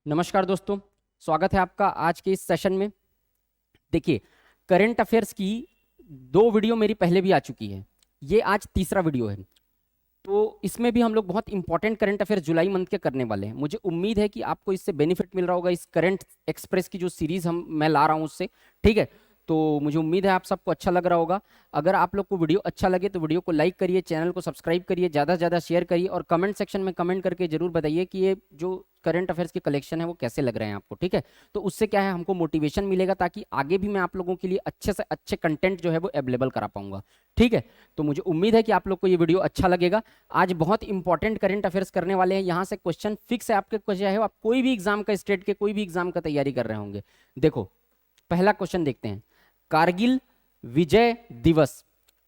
नमस्कार दोस्तों, स्वागत है आपका आज के इस सेशन में। देखिए, करंट अफेयर्स की 2 वीडियो मेरी पहले भी आ चुकी है। ये आज तीसरा वीडियो है। तो इसमें भी हम लोग बहुत इंपॉर्टेंट करंट अफेयर जुलाई मंथ के करने वाले हैं। मुझे उम्मीद है कि आपको इससे बेनिफिट मिल रहा होगा, इस करंट एक्सप्रेस की जो सीरीज मैं ला रहा हूँ उससे। ठीक है, तो मुझे उम्मीद है आप सबको अच्छा लग रहा होगा। अगर आप लोग को वीडियो अच्छा लगे तो वीडियो को लाइक करिए, चैनल को सब्सक्राइब करिए, ज़्यादा से ज़्यादा शेयर करिए और कमेंट सेक्शन में कमेंट करके जरूर बताइए कि ये जो करंट अफेयर्स के कलेक्शन है वो कैसे लग रहे हैं आपको। ठीक है, तो उससे क्या है, हमको मोटिवेशन मिलेगा ताकि आगे भी मैं आप लोगों के लिए अच्छे से अच्छे कंटेंट जो है वो अवेलेबल करा पाऊंगा। ठीक है, तो मुझे उम्मीद है कि आप लोग को ये वीडियो अच्छा लगेगा। आज बहुत इंपॉर्टेंट करंट अफेयर्स करने वाले हैं। यहाँ से क्वेश्चन फिक्स है आपके, चाहे आप कोई भी एग्जाम का, स्टेट के कोई भी एग्जाम का तैयारी कर रहे होंगे। देखो, पहला क्वेश्चन देखते हैं। कारगिल विजय दिवस,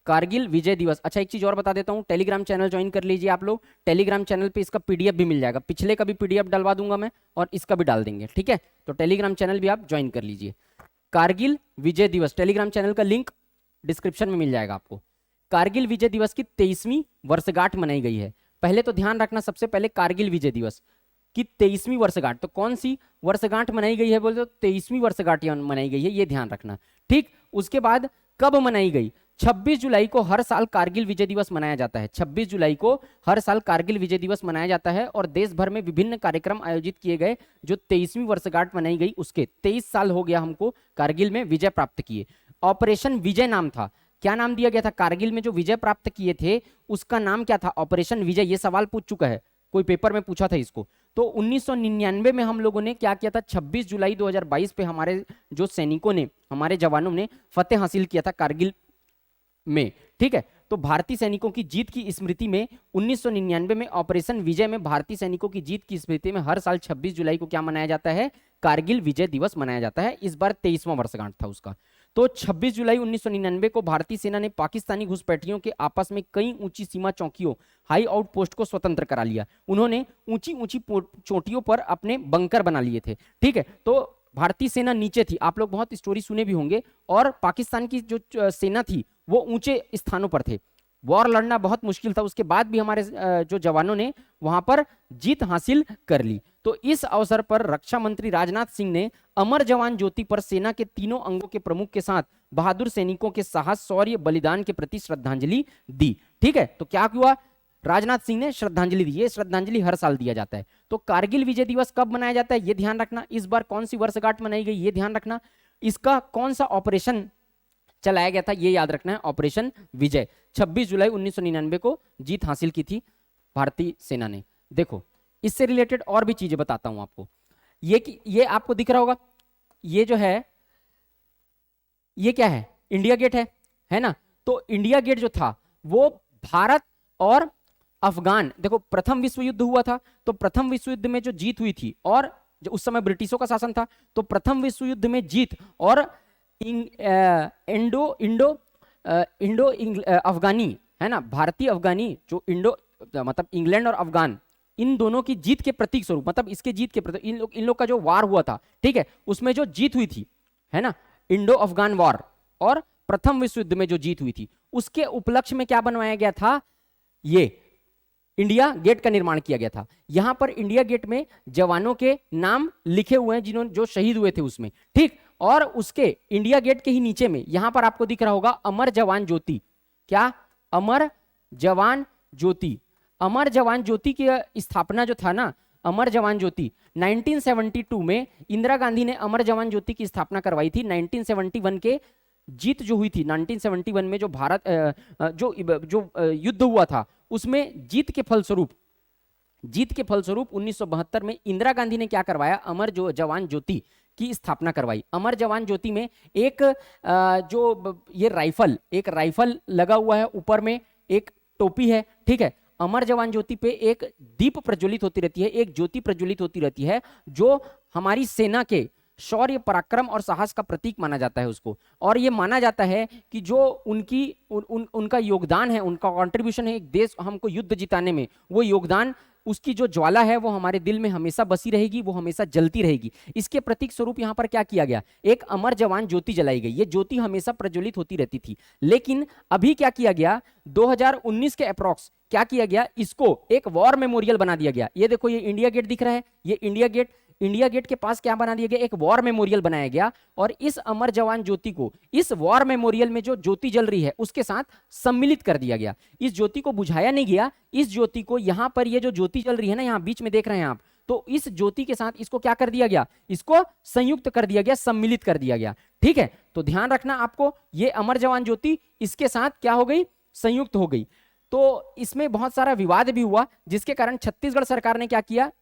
कारगिल विजय दिवस। अच्छा, एक चीज और बता देता हूं, टेलीग्राम चैनल ज्वाइन कर लीजिए आप लोग। टेलीग्राम चैनल पे इसका पीडीएफ भी मिल जाएगा, पिछले का भी पीडीएफ डलवा दूंगा मैं और इसका भी डाल देंगे। ठीक है, तो टेलीग्राम चैनल भी आप ज्वाइन कर लीजिए। कारगिल विजय दिवस, टेलीग्राम चैनल का लिंक डिस्क्रिप्शन में मिल जाएगा आपको। कारगिल विजय दिवस की 23वीं वर्षगांठ मनाई गई है। पहले तो ध्यान रखना, सबसे पहले कारगिल विजय दिवस की 23वीं वर्षगांठ, तो कौन सी वर्षगांठ मनाई गई है बोले तो 23वीं वर्षगांठ मनाई गई है, ये ध्यान रखना। ठीक, उसके बाद कब मनाई गई? 26 जुलाई को हर साल कारगिल विजय दिवस मनाया जाता है। 26 जुलाई को हर साल कारगिल विजय दिवस मनाया जाता है और देश भर में विभिन्न कार्यक्रम आयोजित किए गए। जो 23वीं वर्षगांठ मनाई गई उसके 23 साल हो गया हमको कारगिल में विजय प्राप्त किए। ऑपरेशन विजय नाम था। क्या नाम दिया गया था? कारगिल में जो विजय प्राप्त किए थे उसका नाम क्या था? ऑपरेशन विजय। ये सवाल पूछ चुका है, कोई पेपर में पूछा था इसको। तो 1999 में हम लोगों ने क्या किया था? 26 जुलाई 2022 पे हमारे जो सैनिकों ने, हमारे जवानों ने फतेह हासिल किया था कारगिल में। ठीक है, तो भारतीय सैनिकों की जीत की स्मृति में 1999 में ऑपरेशन विजय में भारतीय सैनिकों की जीत की स्मृति में हर साल 26 जुलाई को क्या मनाया जाता है? कारगिल विजय दिवस मनाया जाता है। इस बार 23वां वर्षगांठ था उसका। तो 26 जुलाई 1999 को भारतीय सेना ने पाकिस्तानी घुसपैठियों के आपस में कई ऊंची सीमा चौकियों, हाई आउटपोस्ट को स्वतंत्र करा लिया। उन्होंने ऊंची ऊंची चोटियों पर अपने बंकर बना लिए थे। ठीक है, तो भारतीय सेना नीचे थी, आप लोग बहुत स्टोरी सुने भी होंगे, और पाकिस्तान की जो सेना थी वो ऊंचे स्थानों पर थे। वॉर लड़ना बहुत मुश्किल था, उसके बाद भी हमारे जो जवानों ने वहां पर जीत हासिल कर ली। तो इस अवसर पर रक्षा मंत्री राजनाथ सिंह ने अमर जवान ज्योति पर सेना के तीनों अंगों के प्रमुख के साथ बहादुर सैनिकों के साहस, शौर्य, बलिदान के प्रति श्रद्धांजलि दी। ठीक है, तो क्या हुआ? राजनाथ सिंह ने श्रद्धांजलि दी। ये श्रद्धांजलि हर साल दिया जाता है। तो कारगिल विजय दिवस कब मनाया जाता है ये ध्यान रखना। इस बार कौन सी वर्षगांठ मनाई गई ये ध्यान रखना। इसका कौन सा ऑपरेशन चलाया गया था ये याद रखना है, ऑपरेशन विजय। 26 जुलाई 1999 को जीत हासिल की थी भारतीय सेना ने। देखो, इससे रिलेटेड और भी चीजें बताता हूं आपको। ये आपको दिख रहा होगा, ये जो है ये क्या है? इंडिया गेट है ना। तो इंडिया गेट जो था वो भारत और अफगान, देखो प्रथम विश्व युद्ध हुआ था, तो प्रथम विश्व युद्ध में जो जीत हुई थी, और जो उस समय ब्रिटिशों का शासन था, तो प्रथम विश्व युद्ध में जीत और इंडो अफगानी है ना, भारतीय अफगानी, जो इंडो मतलब इंग्लैंड और अफगान, इन दोनों की जीत के प्रतीक स्वरूप, मतलब इसके जीत के प्रतीक, इन लोग का जो वार हुआ था, ठीक है, उसमें जो जीत हुई थी, है ना, इंडो अफगान वॉर और प्रथम विश्व युद्ध में जो जीत हुई थी, उसके उपलक्ष्य में क्या बनवाया गया था? ये इंडिया गेट का निर्माण किया गया था। यहां पर इंडिया गेट में जवानों के नाम लिखे हुए हैं जिन्होंने, जो शहीद हुए थे उसमें। ठीक, और उसके इंडिया गेट के ही नीचे में यहां पर आपको दिख रहा होगा अमर जवान ज्योति। क्या? अमर जवान ज्योति। अमर जवान ज्योति की स्थापना जो था ना, अमर जवान ज्योति 1972 में इंदिरा गांधी ने अमर जवान ज्योति की स्थापना करवाई थी। 1971 के जीत जो हुई थी, 1971 में जो भारत जो युद्ध हुआ था, उसमें जीत के फलस्वरूप 1972 में इंदिरा गांधी ने क्या करवाया? अमर जो जवान ज्योति की स्थापना करवाई। अमर जवान ज्योति में एक जो ये एक राइफल लगा हुआ है, ऊपर में एक टोपी है। ठीक है, अमर जवान ज्योति पे एक दीप प्रज्वलित होती रहती है, एक ज्योति प्रज्वलित होती रहती है, जो हमारी सेना के शौर्य, पराक्रम और साहस का प्रतीक माना जाता है उसको। और ये माना जाता है कि जो उनका योगदान है, उनका कंट्रीब्यूशन है एक देश हमको युद्ध जिताने में, वो योगदान, उसकी जो ज्वाला है वो हमारे दिल में हमेशा बसी रहेगी, वो हमेशा जलती रहेगी। इसके प्रतीक स्वरूप यहाँ पर क्या किया गया? एक अमर जवान ज्योति जलाई गई। ये ज्योति हमेशा प्रज्वलित होती रहती थी, लेकिन अभी क्या किया गया? 2019 के अप्रॉक्स क्या किया गया? इसको एक वॉर मेमोरियल बना दिया गया। ये देखो, ये इंडिया गेट दिख रहा है, ये इंडिया गेट, इंडिया गेट के पास क्या बना दिया गया, एक वॉर मेमोरियल बनाया गया और इस अमर जवान ज्योति को इस वॉर मेमोरियल में जो ज्योति जल रही है उसके साथ सम्मिलित कर दिया गया। इस ज्योति को बुझाया नहीं गया, इस ज्योति को यहां पर ये जो ज्योति जल रही है ना, यहां बीच में देख रहे हैं आप, तो इस ज्योति के साथ इसको क्या कर दिया गया, इसको संयुक्त कर दिया गया, सम्मिलित कर दिया गया। ठीक है, तो ध्यान रखना आपको, ये अमर जवान ज्योति इसके साथ क्या हो गई, संयुक्त हो गई। तो इसमें बहुत सारा विवाद भी हुआ, जिसके कारण छत्तीसगढ़ सरकार ने क्या किया,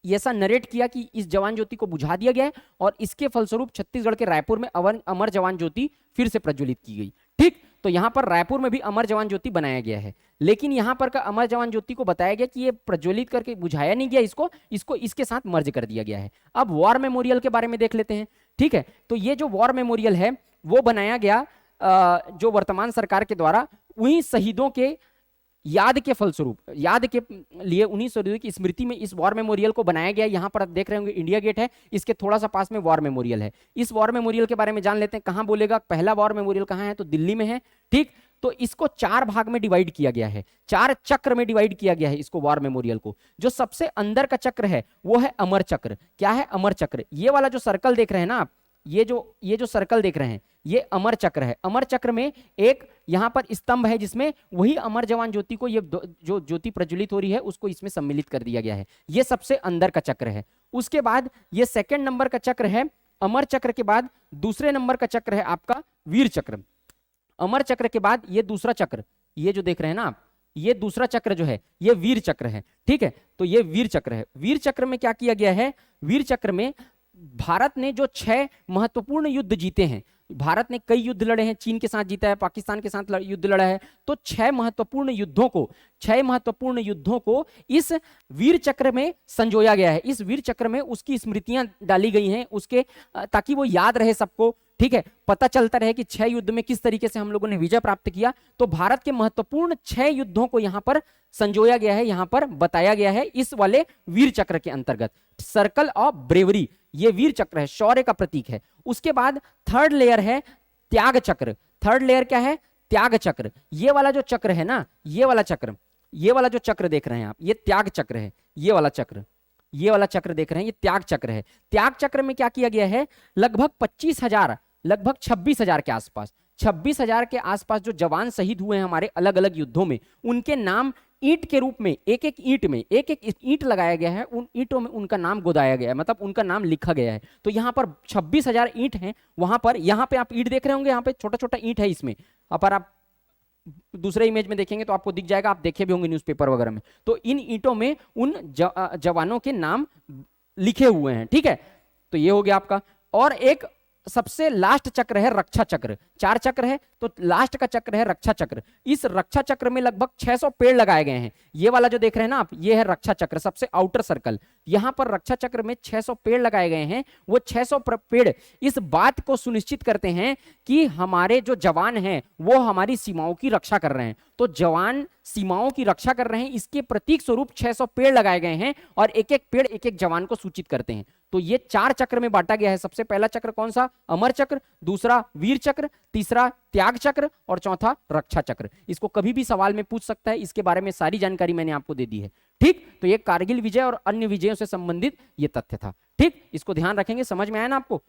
ऐसा नरेट किया कि इस जवान ज्योति को बुझा दिया गया है और इसके फलस्वरूप छत्तीसगढ़ के रायपुर में अमर जवान ज्योति फिर से प्रज्वलित की गई। ठीक, तो यहां पर रायपुर में भी अमर जवान ज्योति बनाया गया है, लेकिन यहां पर का अमर जवान ज्योति को बताया गया कि ये प्रज्वलित करके बुझाया नहीं गया, इसको इसके साथ मर्ज कर दिया गया है। अब वॉर मेमोरियल के बारे में देख लेते हैं। ठीक है, तो ये जो वॉर मेमोरियल है वो बनाया गया जो वर्तमान सरकार के द्वारा वही शहीदों के याद के फलस्वरूप, याद के लिए, उन्हीं शहीदों की स्मृति में इस वॉर मेमोरियल को बनाया गया। यहां पर आप देख रहे होंगे इंडिया गेट है, इसके थोड़ा सा पास में वॉर मेमोरियल है। इस वॉर मेमोरियल के बारे में जान लेते हैं। कहां बोलेगा, पहला वॉर मेमोरियल कहां है, तो दिल्ली में है। ठीक, तो इसको 4 भाग में डिवाइड किया गया है, 4 चक्र में डिवाइड किया गया है इसको, वॉर मेमोरियल को। जो सबसे अंदर का चक्र है वो है अमर चक्र। क्या है अमर चक्र, ये वाला जो सर्कल देख रहे हैं ना आप, ये जो सर्कल देख रहे हैं ये अमर चक्र है। अमर चक्र में एक यहां पर स्तंभ है जिसमें वही अमर जवान ज्योति को, ये जो ज्योति प्रज्वलित हो रही है उसको इसमें सम्मिलित कर दिया गया है। ये सबसे अंदर का चक्र है। उसके बाद ये सेकंड नंबर का चक्र है अमर चक्र के बाद दूसरे नंबर का चक्र है आपका वीर चक्र। अमर चक्र के बाद ये दूसरा चक्र, ये जो देख रहे हैं ना आप, ये दूसरा चक्र जो है ये वीर चक्र है। ठीक है, तो ये वीर चक्र है। वीर चक्र में क्या किया गया है, वीर चक्र में भारत ने जो 6 महत्वपूर्ण युद्ध जीते हैं, भारत ने कई युद्ध लड़े हैं, चीन के साथ जीता है, पाकिस्तान के साथ युद्ध लड़ा है, तो 6 महत्वपूर्ण युद्धों को इस वीर चक्र में संजोया गया है। इस वीर चक्र में उसकी स्मृतियां डाली गई हैं उसके, ताकि वो याद रहे सबको। ठीक है, पता चलता रहे कि 6 युद्ध में किस तरीके से हम लोगों ने विजय प्राप्त किया। तो भारत के महत्वपूर्ण 6 युद्धों को यहां पर संजोया गया है, यहां पर बताया गया है इस वाले वीर चक्र के अंतर्गत। सर्कल ऑफ ब्रेवरी, ये वीर चक्र है, शौर्य का प्रतीक है। उसके बाद थर्ड लेयर है त्याग चक्र। थर्ड लेयर क्या है, त्याग चक्र। ये वाला जो चक्र है ना, ये वाला जो चक्र देख रहे हैं आप, ये त्याग चक्र है। ये वाला चक्र देख रहे हैं, ये त्याग चक्र है। त्याग चक्र में क्या किया गया है, लगभग 25,000, लगभग 26,000 के आसपास, 26,000 के आसपास जो जवान शहीद हुए हैं हमारे अलग अलग युद्धों में, उनके नाम ईंट के रूप में, एक एक ईंट लगाया गया है, उन ईंटों में उनका नाम गोदाया गया है, मतलब उनका नाम लिखा गया है। तो यहाँ पर 26,000 ईंट हैं। वहां पर, यहाँ पे आप ईंट देख रहे होंगे, यहाँ पे छोटा छोटा ईंट है इसमें। पर आप दूसरे इमेज में देखेंगे तो आपको दिख जाएगा, आप देखे भी होंगे न्यूज़पेपर वगैरह में। तो इन ईंटों में उन जवानों के नाम लिखे हुए हैं। ठीक है, तो ये हो गया आपका। और एक सबसे लास्ट चक्र है रक्षा चक्र। 4 चक्र है, तो लास्ट का चक्र है रक्षा चक्र। इस रक्षा चक्र में लगभग 600 पेड़ लगाए गए हैं। ये वाला जो देख रहे हैं ना आप, ये है रक्षा चक्र, सबसे आउटर सर्कल। यहां पर रक्षा चक्र में 600 पेड़ लगाए गए हैं। वो 600 पेड़ इस बात को सुनिश्चित करते हैं कि हमारे जो जवान हैं वो हमारी सीमाओं की रक्षा कर रहे हैं। तो जवान सीमाओं की रक्षा कर रहे हैं, इसके प्रतीक स्वरूप 600 पेड़ लगाए गए हैं और एक एक पेड़ एक एक जवान को सूचित करते हैं। तो ये 4 चक्र में बांटा गया है। सबसे पहला चक्र कौन सा, अमर चक्र, दूसरा वीर चक्र, तीसरा त्याग चक्र और चौथा रक्षा चक्र। इसको कभी भी सवाल में पूछ सकता है, इसके बारे में सारी जानकारी मैंने आपको दे दी है। ठीक, तो ये कारगिल विजय और अन्य विजयों से संबंधित ये तथ्य था। ठीक, इसको ध्यान रखेंगे, समझ में आया ना आपको।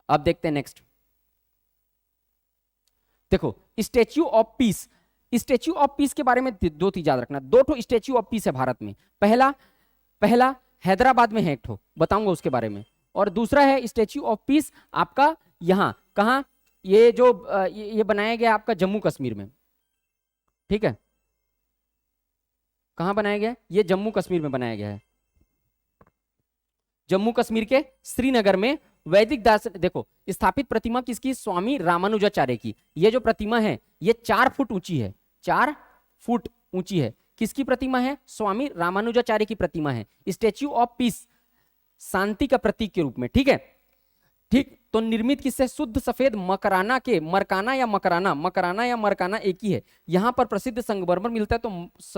अब देखते हैं नेक्स्ट। देखो, statue of peace. Statue of peace के बारे में 2 चीज याद रखना। 2 ठो स्टैच्यू ऑफ पीस है भारत में। पहला हैदराबाद में है एक ठो, बताऊंगा उसके बारे में। और दूसरा है स्टैच्यू ऑफ पीस आपका यहाँ, कहाँ, ये जो ये बनाया गया आपका जम्मू कश्मीर में। ठीक है, कहाँ बनाया गया, ये जम्मू कश्मीर में बनाया गया है। जम्मू कश्मीर के श्रीनगर में वैदिक दार्शनिक, देखो स्थापित प्रतिमा किसकी, स्वामी रामानुजाचार्य की। ये जो प्रतिमा है ये 4 फुट ऊंची है, 4 फुट ऊंची है। किसकी प्रतिमा है, स्वामी रामानुजाचार्य की प्रतिमा है। स्टैच्यू ऑफ पीस शांति का प्रतीक के रूप में। ठीक है, ठीक, तो निर्मित किससे, शुद्ध सफेद मकराना के, मरकाना या मरकाना एक ही है। यहां पर प्रसिद्ध संगमरमर मिलता है, तो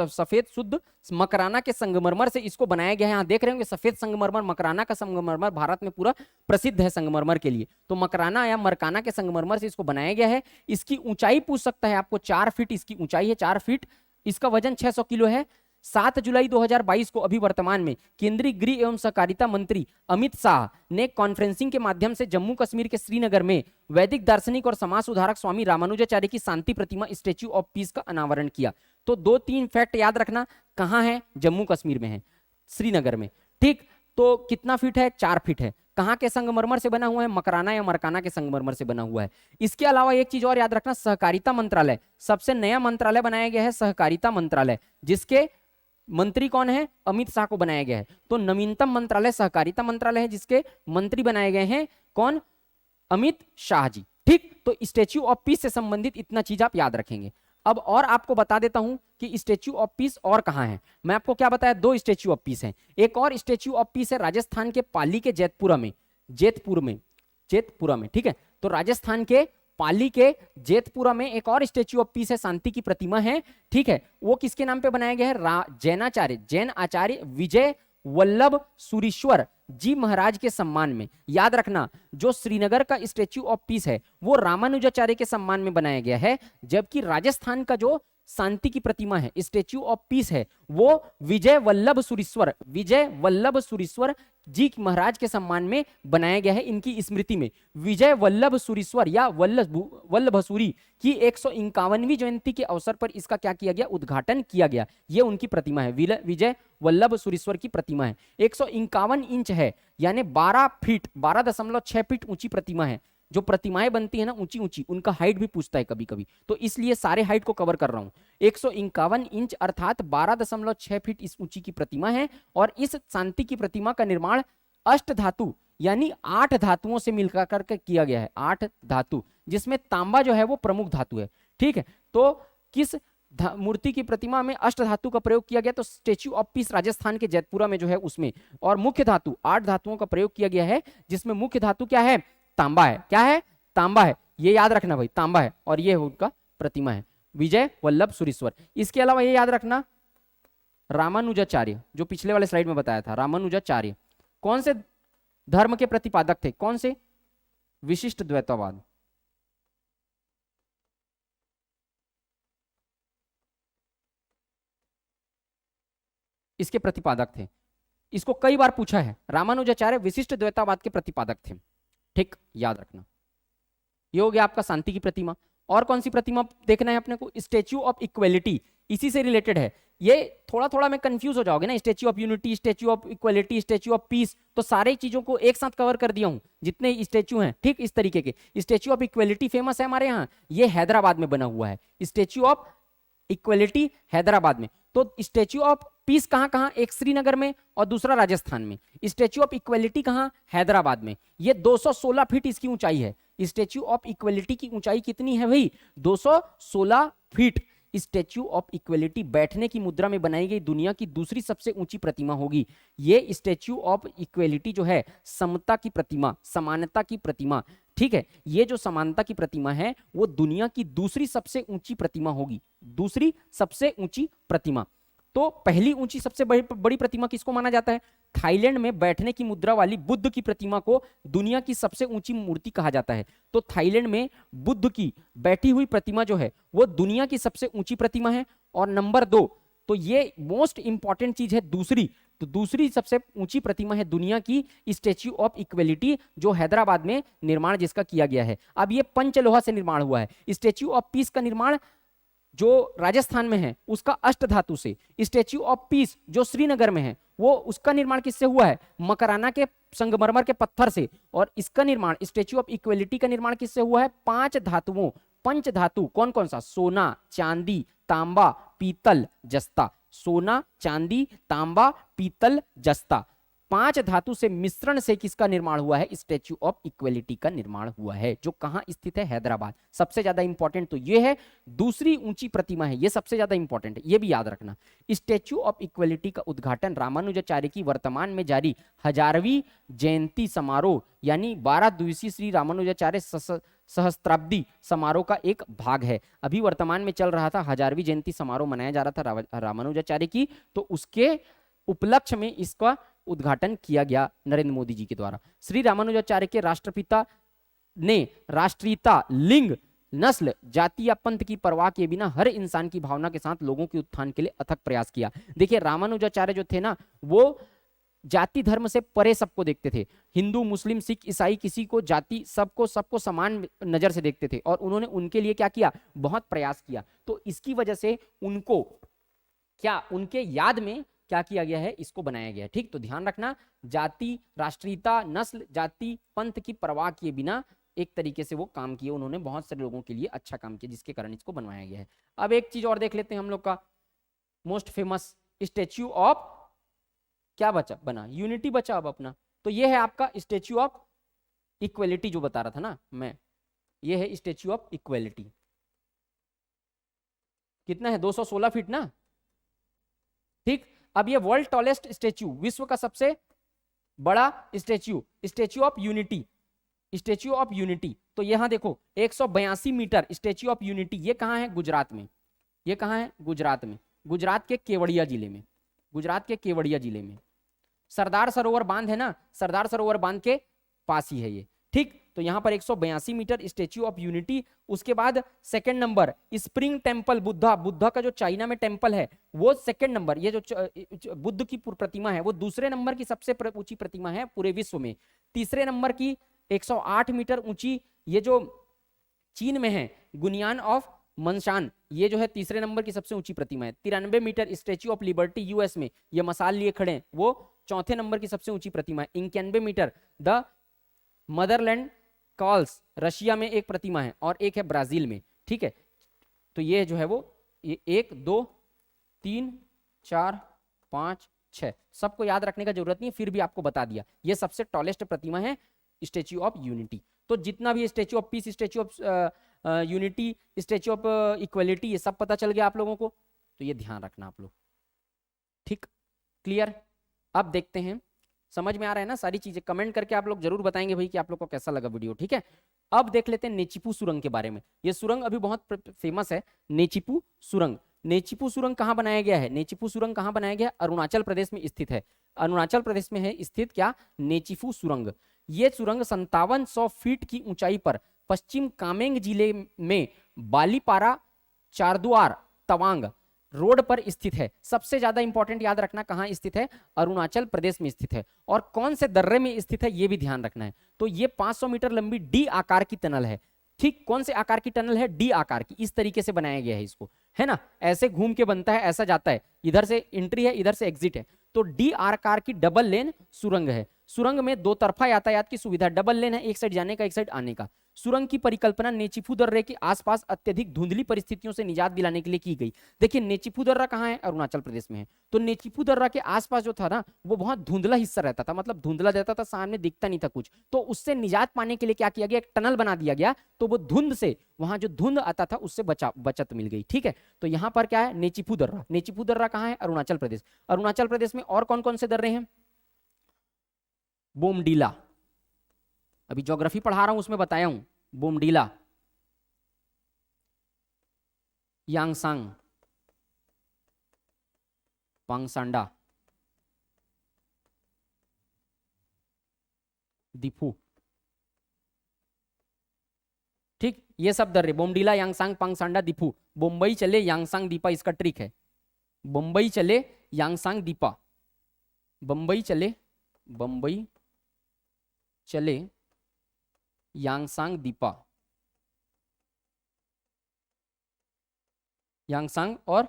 सफेद शुद्ध मकराना के संगमरमर से इसको बनाया गया है। यहां देख रहे होंगे सफेद संगमरमर, मकराना का संगमरमर भारत में पूरा प्रसिद्ध है संगमरमर के लिए। तो मकराना या मरकाना के संगमरमर से इसको बनाया गया है। इसकी ऊंचाई पूछ सकता है आपको, 4 फीट इसकी ऊंचाई है, 4 फीट। इसका वजन 600 किलो है। 7 जुलाई 2022 को अभी वर्तमान में केंद्रीय गृह एवं सहकारिता मंत्री अमित शाह ने कॉन्फ्रेंसिंग के माध्यम से जम्मू कश्मीर के श्रीनगर में वैदिक दार्शनिक और समाज सुधारक स्वामी रामानुजाचार्य की शांति प्रतिमा स्टेच्यू ऑफ पीस का अनावरण किया। तो 2-3 फैक्ट याद रखना, कहां है? जम्मू कश्मीर में है, श्रीनगर में। ठीक, तो कितना फीट है? 4 फीट है। कहां के संगमरमर से बना हुआ है? मकराना या मरकाना के संगमरमर से बना हुआ है। इसके अलावा एक चीज और याद रखना, सहकारिता मंत्रालय, सबसे नया मंत्रालय बनाया गया है सहकारिता मंत्रालय, जिसके मंत्री कौन है? अमित शाह को बनाया गया है। तो नवीनतम मंत्रालय सहकारिता मंत्रालय है, जिसके मंत्री बनाए गए हैं कौन? अमित शाह जी। ठीक, तो स्टेच्यू ऑफ पीस से संबंधित इतना चीज आप याद रखेंगे। अब और आपको बता देता हूं कि स्टेच्यू ऑफ पीस और कहां है। मैं आपको क्या बताया, 2 स्टेच्यू ऑफ पीस हैं। एक और स्टेच्यू ऑफ पीस है राजस्थान के पाली के जेतपुरा में। ठीक है, तो राजस्थान के पाली के जेतपुरा में एक और स्टेच्यू ऑफ पीस है, शांति की प्रतिमा है। ठीक है, वो किसके नाम पे बनाया गया है? जैन आचार्य विजय वल्लभ सुरीश्वर जी महाराज के सम्मान में। याद रखना, जो श्रीनगर का स्टेच्यू ऑफ पीस है वो रामानुजाचार्य के सम्मान में बनाया गया है, जबकि राजस्थान का जो शांति की प्रतिमा है, स्टेच्यू ऑफ पीस है, वो विजय वल्लभ सुरीश्वर जी महाराज के सम्मान में बनाया गया है। इनकी स्मृति में विजय वल्लभ सुरीश्वर या वल्लभसूरी की 151वीं जयंती के अवसर पर इसका क्या किया गया? उद्घाटन किया गया। ये उनकी प्रतिमा है, विजय वल्लभ सुरीश्वर की प्रतिमा है। 151 इंच है, यानी 12.6 फीट ऊंची प्रतिमा है। जो प्रतिमाएं बनती है ना ऊंची ऊंची, उनका हाइट भी पूछता है कभी कभी, तो इसलिए सारे हाइट को कवर कर रहा हूं। 151 इंच अर्थात 12.6 फीट इस ऊंची की प्रतिमा है। और इस शांति की प्रतिमा का निर्माण अष्ट धातु यानी 8 धातुओं से मिलकर करके किया गया है। 8 धातु, जिसमें तांबा जो है वो प्रमुख धातु है। ठीक है, तो किस मूर्ति की प्रतिमा में अष्ट धातु का प्रयोग किया गया? तो स्टेच्यू ऑफ पीस राजस्थान के जेतपुरा में जो है उसमें। और मुख्य धातु 8 धातुओं का प्रयोग किया गया है, जिसमें मुख्य धातु क्या है? तांबा है। क्या है? तांबा है। ये याद रखना भाई, तांबा है। और ये उनका प्रतिमा है, विजय वल्लभ सुरीश्वर। इसके अलावा ये याद रखना, रामानुजाचार्य, जो पिछले वाले स्लाइड में बताया था, रामानुजाचार्य कौन से धर्म के प्रतिपादक थे? कौन से? विशिष्ट द्वैतवाद। इसके प्रतिपादक थे। इसको कई बार पूछा है। रामानुजाचार्य विशिष्ट द्वैतवाद के प्रतिपादक थे। ठीक, याद रखना। ये हो गया आपका शांति की प्रतिमा। और कौन सी प्रतिमा देखना है अपने को? स्टेच्यू ऑफ इक्वेलिटी, इसी से रिलेटेड है। ये थोड़ा थोड़ा में कंफ्यूज हो जाओगे ना, statue of unity, statue of equality, statue of peace, तो सारे चीजों को एक साथ कवर कर दिया हूं जितने स्टेच्यू हैं। ठीक, इस तरीके के। स्टेच्यू ऑफ इक्वेलिटी फेमस है हमारे यहाँ, ये हैदराबाद में बना हुआ है। स्टेच्यू ऑफ इक्वेलिटी हैदराबाद में। तो स्टेच्यू ऑफ पीस कहां कहां? एक श्रीनगर में और दूसरा राजस्थान में। स्टेच्यू ऑफ इक्वेलिटी कहां? हैदराबाद में। ये 216 फीट इसकी ऊंचाई है। स्टेच्यू ऑफ इक्वेलिटी की ऊंचाई कितनी है भाई? 216 फीट। स्टेच्यू ऑफ इक्वेलिटी बैठने की मुद्रा में बनाई गई दुनिया की दूसरी सबसे ऊंची प्रतिमा होगी। ये स्टेच्यू ऑफ इक्वेलिटी जो है, समता की प्रतिमा, समानता की प्रतिमा। ठीक है, ये जो समानता की प्रतिमा है वो दुनिया की दूसरी सबसे ऊंची प्रतिमा होगी। दूसरी सबसे ऊंची प्रतिमा। तो पहली ऊंची सबसे बड़ी प्रतिमा किसको माना जाता है? थाईलैंड में बैठने की मुद्रा वाली बुद्ध की प्रतिमा को दुनिया की सबसे ऊंची मूर्ति कहा जाता है। तो थाईलैंड में बुद्ध की बैठी हुई प्रतिमा जो है वो दुनिया की सबसे ऊंची प्रतिमा है। और नंबर 2, तो ये मोस्ट इंपॉर्टेंट चीज है दूसरी, तो दूसरी सबसे ऊंची प्रतिमा है दुनिया की स्टेच्यू ऑफ इक्वेलिटी, जो हैदराबाद में निर्माण जिसका किया गया है। अब ये पंचलोहा से निर्माण हुआ है। स्टेच्यू ऑफ पीस का निर्माण जो राजस्थान में है उसका अष्ट धातु से। स्टेच्यू ऑफ पीस जो श्रीनगर में है वो उसका निर्माण किससे हुआ है? मकराना के संगमरमर के पत्थर से। और इसका निर्माण स्टेच्यू ऑफ इक्वेलिटी का निर्माण किससे हुआ है? 5 धातुओं, पंच धातु। कौन कौन सा? सोना, चांदी, तांबा, पीतल, जस्ता। सोना, चांदी, तांबा, पीतल, जस्ता, 5 धातु से मिश्रण से किसका निर्माण हुआ है? स्टेच्यू ऑफ इक्वेलिटी का निर्माण हुआ है, जो कहां स्थित है? हैदराबाद। सबसे ज्यादा इंपॉर्टेंट तो ये है, दूसरी ऊंची प्रतिमा है, ये सबसे ज्यादा इंपॉर्टेंट है, ये भी याद रखना। स्टेच्यू ऑफ इक्वेलिटी का उद्घाटन रामानुजाचार्य की वर्तमान में जारी 1000वीं जयंती समारोह यानी 12 दिवसीय श्री रामानुजाचार्य सहस्त्राब्दी समारोह का एक भाग है। अभी वर्तमान में चल रहा था, 1000वीं जयंती समारोह मनाया जा रहा था रामानुजाचार्य की, तो उसके उपलक्ष्य में इसका उद्घाटन किया गया नरेंद्र मोदी जी के द्वारा। श्री रामानुजाचार्य के राष्ट्रपिता ने राष्ट्रीयता, लिंग, नस्ल, जाति या पंथ की परवाह किए बिना हर इंसान की भावना के साथ लोगों के उत्थान के लिए अथक प्रयास किया। देखिए रामानुजाचार्य जो थे ना, वो जाति धर्म से परे सबको देखते थे। हिंदू, मुस्लिम, सिख, ईसाई, किसी को जाति, सबको सबको समान नजर से देखते थे और उन्होंने उनके लिए क्या किया, बहुत प्रयास किया। तो इसकी वजह से उनको क्या, उनके याद में क्या किया गया है, इसको बनाया गया है। ठीक, तो ध्यान रखना, जाति, राष्ट्रीयता, नस्ल, जाति, पंथ की परवाह किए बिना एक तरीके से वो काम किए उन्होंने, बहुत सारे लोगों के लिए अच्छा काम किया, जिसके कारण इसको बनवाया गया है। अब एक चीज और देख लेते हैं हम लोग का मोस्ट फेमस स्टेच्यू ऑफ, क्या बचा, बना यूनिटी बचा अब अपना। तो ये है आपका स्टेच्यू ऑफ इक्वलिटी जो बता रहा था ना मैं, ये है स्टेच्यू ऑफ इक्वलिटी। कितना है, 216 फीट ना। ठीक, अब ये वर्ल्ड टॉलेस्ट स्टेच्यू, विश्व का सबसे बड़ा statue, statue of unity, statue of unity. तो यहां देखो 182 मीटर स्टेच्यू ऑफ यूनिटी, ये कहां है, गुजरात में। ये कहां है, गुजरात में, गुजरात के केवड़िया जिले में, गुजरात के केवड़िया जिले में। सरदार सरोवर बांध है ना, सरदार सरोवर बांध के पास ही है ये। ठीक, तो यहां पर 182 मीटर स्टेच्यू ऑफ यूनिटी। उसके बाद second number spring temple, Buddha, Buddha का जो चाइना में टेम्पल है वो सेकंड नंबर, ये जो बुद्ध की प्रतिमा है वो दूसरे नंबर की सबसे ऊंची प्रतिमा है पूरे विश्व में। तीसरे नंबर की 108 मीटर ऊंची, ये जो चीन में है, गुनियान ऑफ मनशान, ये जो है तीसरे नंबर की सबसे ऊंची प्रतिमा है। 93 metre statue of liberty US में, ये मसाल लिए खड़े हैं, वो चौथे नंबर की सबसे ऊंची प्रतिमा है। 91 metre the motherland calls, Russia में एक प्रतिमा है और एक है ब्राजील में। ठीक है, तो ये जो है वो ये 1 2 3 4 5 6, सबको याद रखने का जरूरत नहीं है, फिर भी आपको बता दिया, ये सबसे टॉलेस्ट प्रतिमा है स्टेच्यू ऑफ यूनिटी। तो जितना भी statue of peace, statue of unity, statue of equality, ये सब पता चल गया आप लोगों को, तो ये ध्यान रखना आप लोग। ठीक, क्लियर। अब देखते हैं, समझ में आ रहा है ना सारी चीजें, कमेंट करके आप लोग जरूर बताएंगे भाई कि आप लोग को कैसा लगा वीडियो। ठीक है, अब देख लेते हैं नेचिपू सुरंग के बारे में। ये सुरंग अभी बहुत फेमस है, नेचिपू सुरंग। नेचिपू सुरंग कहाँ बनाया गया है, नेचिपू सुरंग कहाँ बनाया गया है, अरुणाचल प्रदेश में स्थित है। अरुणाचल प्रदेश में है स्थित क्या, नेचिफू सुरंग। ये सुरंग 5700 फीट की ऊंचाई पर पश्चिम कामेंग जिले में बालीपारा चारद्वार तवांग रोड पर स्थित है। सबसे ज्यादा इंपॉर्टेंट याद रखना कहां स्थित है, अरुणाचल प्रदेश में स्थित है। और कौन से दर्रे में स्थित है ये भी ध्यान रखना है। तो ये 500 मीटर लंबी डी आकार की टनल है। ठीक, कौन से आकार की टनल है, डी आकार की, इस तरीके से बनाया गया है इसको, है ना, ऐसे घूम के बनता है, ऐसा जाता है, इधर से एंट्री है, इधर से एग्जिट है। तो डी आकार की डबल लेन सुरंग है। सुरंग में दो तरफा यातायात की सुविधा, डबल लेन है, एक साइड जाने का एक साइड आने का। सुरंग की परिकल्पना नेचिफू दर्रे के आसपास अत्यधिक धुंधली परिस्थितियों से निजात दिलाने के लिए की गई। देखिए नेचिफू दर्रा कहाँ है, अरुणाचल प्रदेश में है। तो नेचिफू दर्रा के आसपास जो था ना वो बहुत धुंधला हिस्सा रहता था, मतलब धुंधला रहता था, सामने दिखता नहीं था कुछ। तो उससे निजात पाने के लिए क्या किया गया, एक टनल बना दिया गया। तो वो धुंध से, वहां जो धुंध आता था उससे बचत मिल गई। ठीक है, तो यहाँ पर क्या है, नेचिफू दर्रा। नेचिफू दर्रा कहाँ है, अरुणाचल प्रदेश। अरुणाचल प्रदेश में और कौन कौन से दर्रे हैं, बोमडीला, अभी ज्योग्राफी पढ़ा रहा हूं उसमें बताया हूं, बोमडीला, यांगसांग, पांगसांडा, दीफू। ठीक, ये सब दर्रे, बोमडीला, यांगसांग, पांगसांडा, दीफू। बम्बई चले यांगसांग दीपा, इसका ट्रिक है, बम्बई चले यांगसांग दीपा, बम्बई चले, बम्बई चले यांगसांग दीपा, यांगसांग और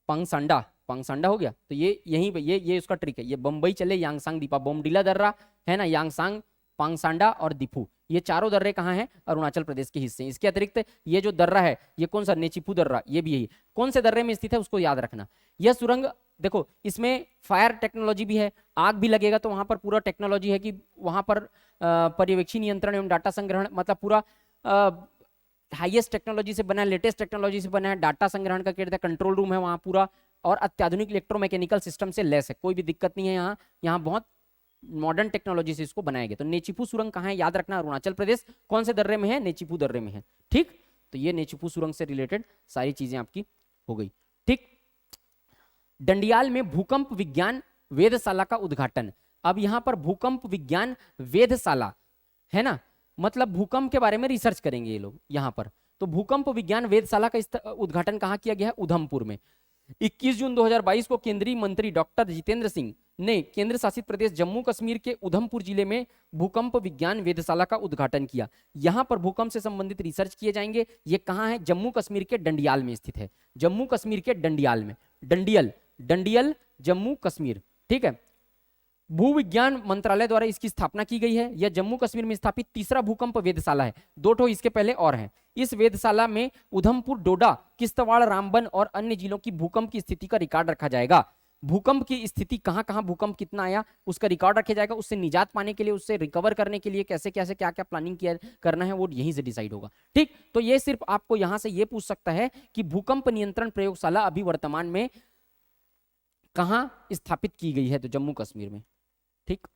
पांगसांडा, पांगसांडा हो गया। तो ये यहीं पे ये उसका ट्रिक है, ये बम्बई चले यांगसांग दीपा, बोमडीला दर्रा है ना, यांगसांग, पांगसांडा और दीफू, ये चारों दर्रे कहाँ हैं, अरुणाचल प्रदेश के हिस्से हैं। इसके अतिरिक्त ये जो दर्रा है, ये कौन सा, नेचिफू दर्रा, ये भी यही, कौन से दर्रे में स्थित है उसको याद रखना। यह सुरंग देखो, इसमें फायर टेक्नोलॉजी भी है, आग भी लगेगा तो वहां पर पूरा टेक्नोलॉजी है कि वहां पर पर्यवेक्षी नियंत्रण एवं डाटा संग्रहण, मतलब पूरा हाईएस्ट टेक्नोलॉजी से बना है, लेटेस्ट टेक्नोलॉजी से बना है, डाटा संग्रहण का कहते हैं, कंट्रोल रूम है वहां पूरा, और अत्याधुनिक इलेक्ट्रोमैकेनिकल सिस्टम से लैस है, कोई भी दिक्कत नहीं है यहाँ। यहाँ बहुत मॉडर्न टेक्नोलॉजी से इसको बनाया गया। तो नेचिफू सुरंग कहाँ है, याद रखना, अरुणाचल प्रदेश। कौन से दर्रे में है, नेचिफू दर्रे में है। ठीक, तो ये नेचिफू सुरंग से रिलेटेड सारी चीजें आपकी हो गई। ठीक, डंडियाल में भूकंप विज्ञान वेधशाला का उद्घाटन। अब यहां पर भूकंप विज्ञान वेधशाला है ना, मतलब भूकंप के बारे में रिसर्च करेंगे ये लोग यहाँ पर। तो भूकंप विज्ञान वेधशाला का उद्घाटन कहाँ किया गया है? उधमपुर में। 21 जून 2022 को केंद्रीय मंत्री डॉक्टर जितेंद्र सिंह ने केंद्र शासित प्रदेश जम्मू कश्मीर के उधमपुर जिले में भूकंप विज्ञान वेधशाला का उद्घाटन किया। यहां पर भूकंप से संबंधित रिसर्च किए जाएंगे। ये कहां है? जम्मू कश्मीर के डंडियाल में स्थित है। जम्मू कश्मीर के डंडियाल में, डंडियल जम्मू कश्मीर, ठीक है। भूविज्ञान मंत्रालय द्वारा इसकी स्थापना की गई है। यह जम्मू कश्मीर में स्थापित तीसरा भूकंप वेधशाला है। 2 ठो इसके पहले और हैं। इस वेधशाला में उधमपुर, डोडा, किश्तवाड़, रामबन और अन्य जिलों की भूकंप की स्थिति का रिकॉर्ड रखा जाएगा। भूकंप की स्थिति कहां कहां भूकंप कितना आया उसका रिकॉर्ड रखा जाएगा। उससे निजात पाने के लिए, उससे रिकवर करने के लिए कैसे कैसे क्या क्या प्लानिंग किया करना है वो यहीं से डिसाइड होगा, ठीक। तो ये सिर्फ आपको यहां से ये पूछ सकता है कि भूकंप नियंत्रण प्रयोगशाला अभी वर्तमान में कहां स्थापित की गई है? तो जम्मू कश्मीर में, ठीक।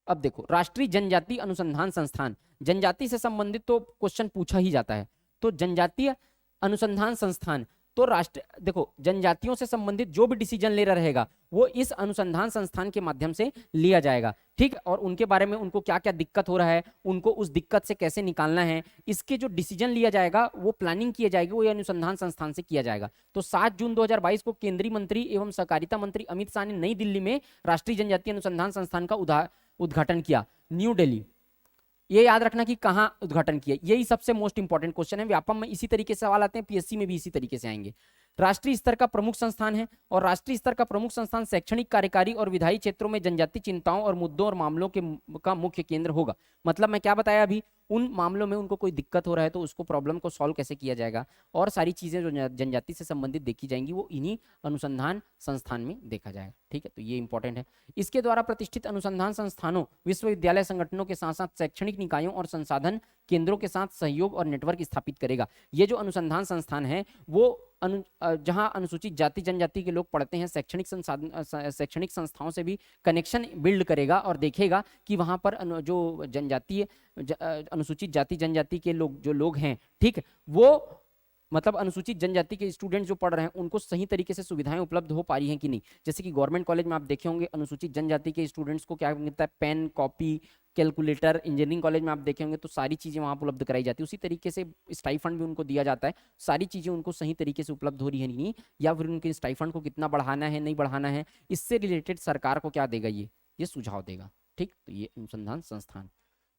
अब देखो, राष्ट्रीय जनजाति अनुसंधान संस्थान, जनजाति से संबंधित तो क्वेश्चन पूछा ही जाता है। तो जनजातीय अनुसंधान संस्थान, तो राष्ट्र, देखो जनजातियों से संबंधित जो भी डिसीजन ले रहा रहेगा वो इस अनुसंधान संस्थान के माध्यम से लिया जाएगा, ठीक। और उनके बारे में, उनको क्या क्या दिक्कत हो रहा है, उनको उस दिक्कत से कैसे निकालना है, इसके जो डिसीजन लिया जाएगा, वो प्लानिंग किया जाएगी, वो अनुसंधान संस्थान से किया जाएगा। तो 7 जून 2022 को केंद्रीय मंत्री एवं सहकारिता मंत्री अमित शाह ने नई दिल्ली में राष्ट्रीय जनजातीय अनुसंधान संस्थान का उद्घाटन किया, न्यू दिल्ली। ये याद रखना कि कहां उद्घाटन किया, यही सबसे मोस्ट इंपॉर्टेंट क्वेश्चन है। व्यापम में इसी तरीके से सवाल आते हैं, पीएससी में भी इसी तरीके से आएंगे। राष्ट्रीय स्तर का प्रमुख संस्थान है, और राष्ट्रीय स्तर का प्रमुख संस्थान शैक्षणिक, कार्यकारी और विधायी क्षेत्रों में जनजातीय चिंताओं और मुद्दों और मामलों का मुख्य केंद्र होगा। मतलब मैं क्या बताया अभी, उन मामलों में उनको कोई दिक्कत हो रहा है तो उसको प्रॉब्लम को सॉल्व कैसे किया जाएगा, और सारी चीजें जो जनजाति से संबंधित देखी जाएंगी वो इन्हीं अनुसंधान संस्थान में देखा जाएगा, ठीक है। तो ये इंपॉर्टेंट है। इसके द्वारा प्रतिष्ठित अनुसंधान संस्थानों, विश्वविद्यालय संगठनों के साथ साथ शैक्षणिक निकायों और संसाधन केंद्रों के साथ सहयोग और नेटवर्क स्थापित करेगा। ये जो अनुसंधान संस्थान है वो जहां अनुसूचित जाति जनजाति के लोग पढ़ते हैं, शैक्षणिक संस्थाओं से भी कनेक्शन बिल्ड करेगा और देखेगा कि वहां पर जो जनजातीय अनुसूचित जाति जनजाति के लोग हैं, ठीक, वो मतलब अनुसूचित जनजाति के स्टूडेंट जो पढ़ रहे हैं उनको सही तरीके से सुविधाएं उपलब्ध हो पा रही हैं कि नहीं। जैसे कि गवर्नमेंट कॉलेज में आप देखे होंगे अनुसूचित जनजाति के स्टूडेंट्स को क्या मिलता है, pen, copy, calculator. Engineering college में आप देखे होंगे तो सारी चीजें वहां उपलब्ध कराई जाती है। उसी तरीके से स्टाइफंड भी उनको दिया जाता है। सारी चीजें उनको सही तरीके से उपलब्ध हो रही है नहीं, या फिर उनके स्टाइफंड को कितना बढ़ाना है, नहीं बढ़ाना है, इससे रिलेटेड सरकार को क्या देगा, ये सुझाव देगा, ठीक। तो ये अनुसंधान संस्थान,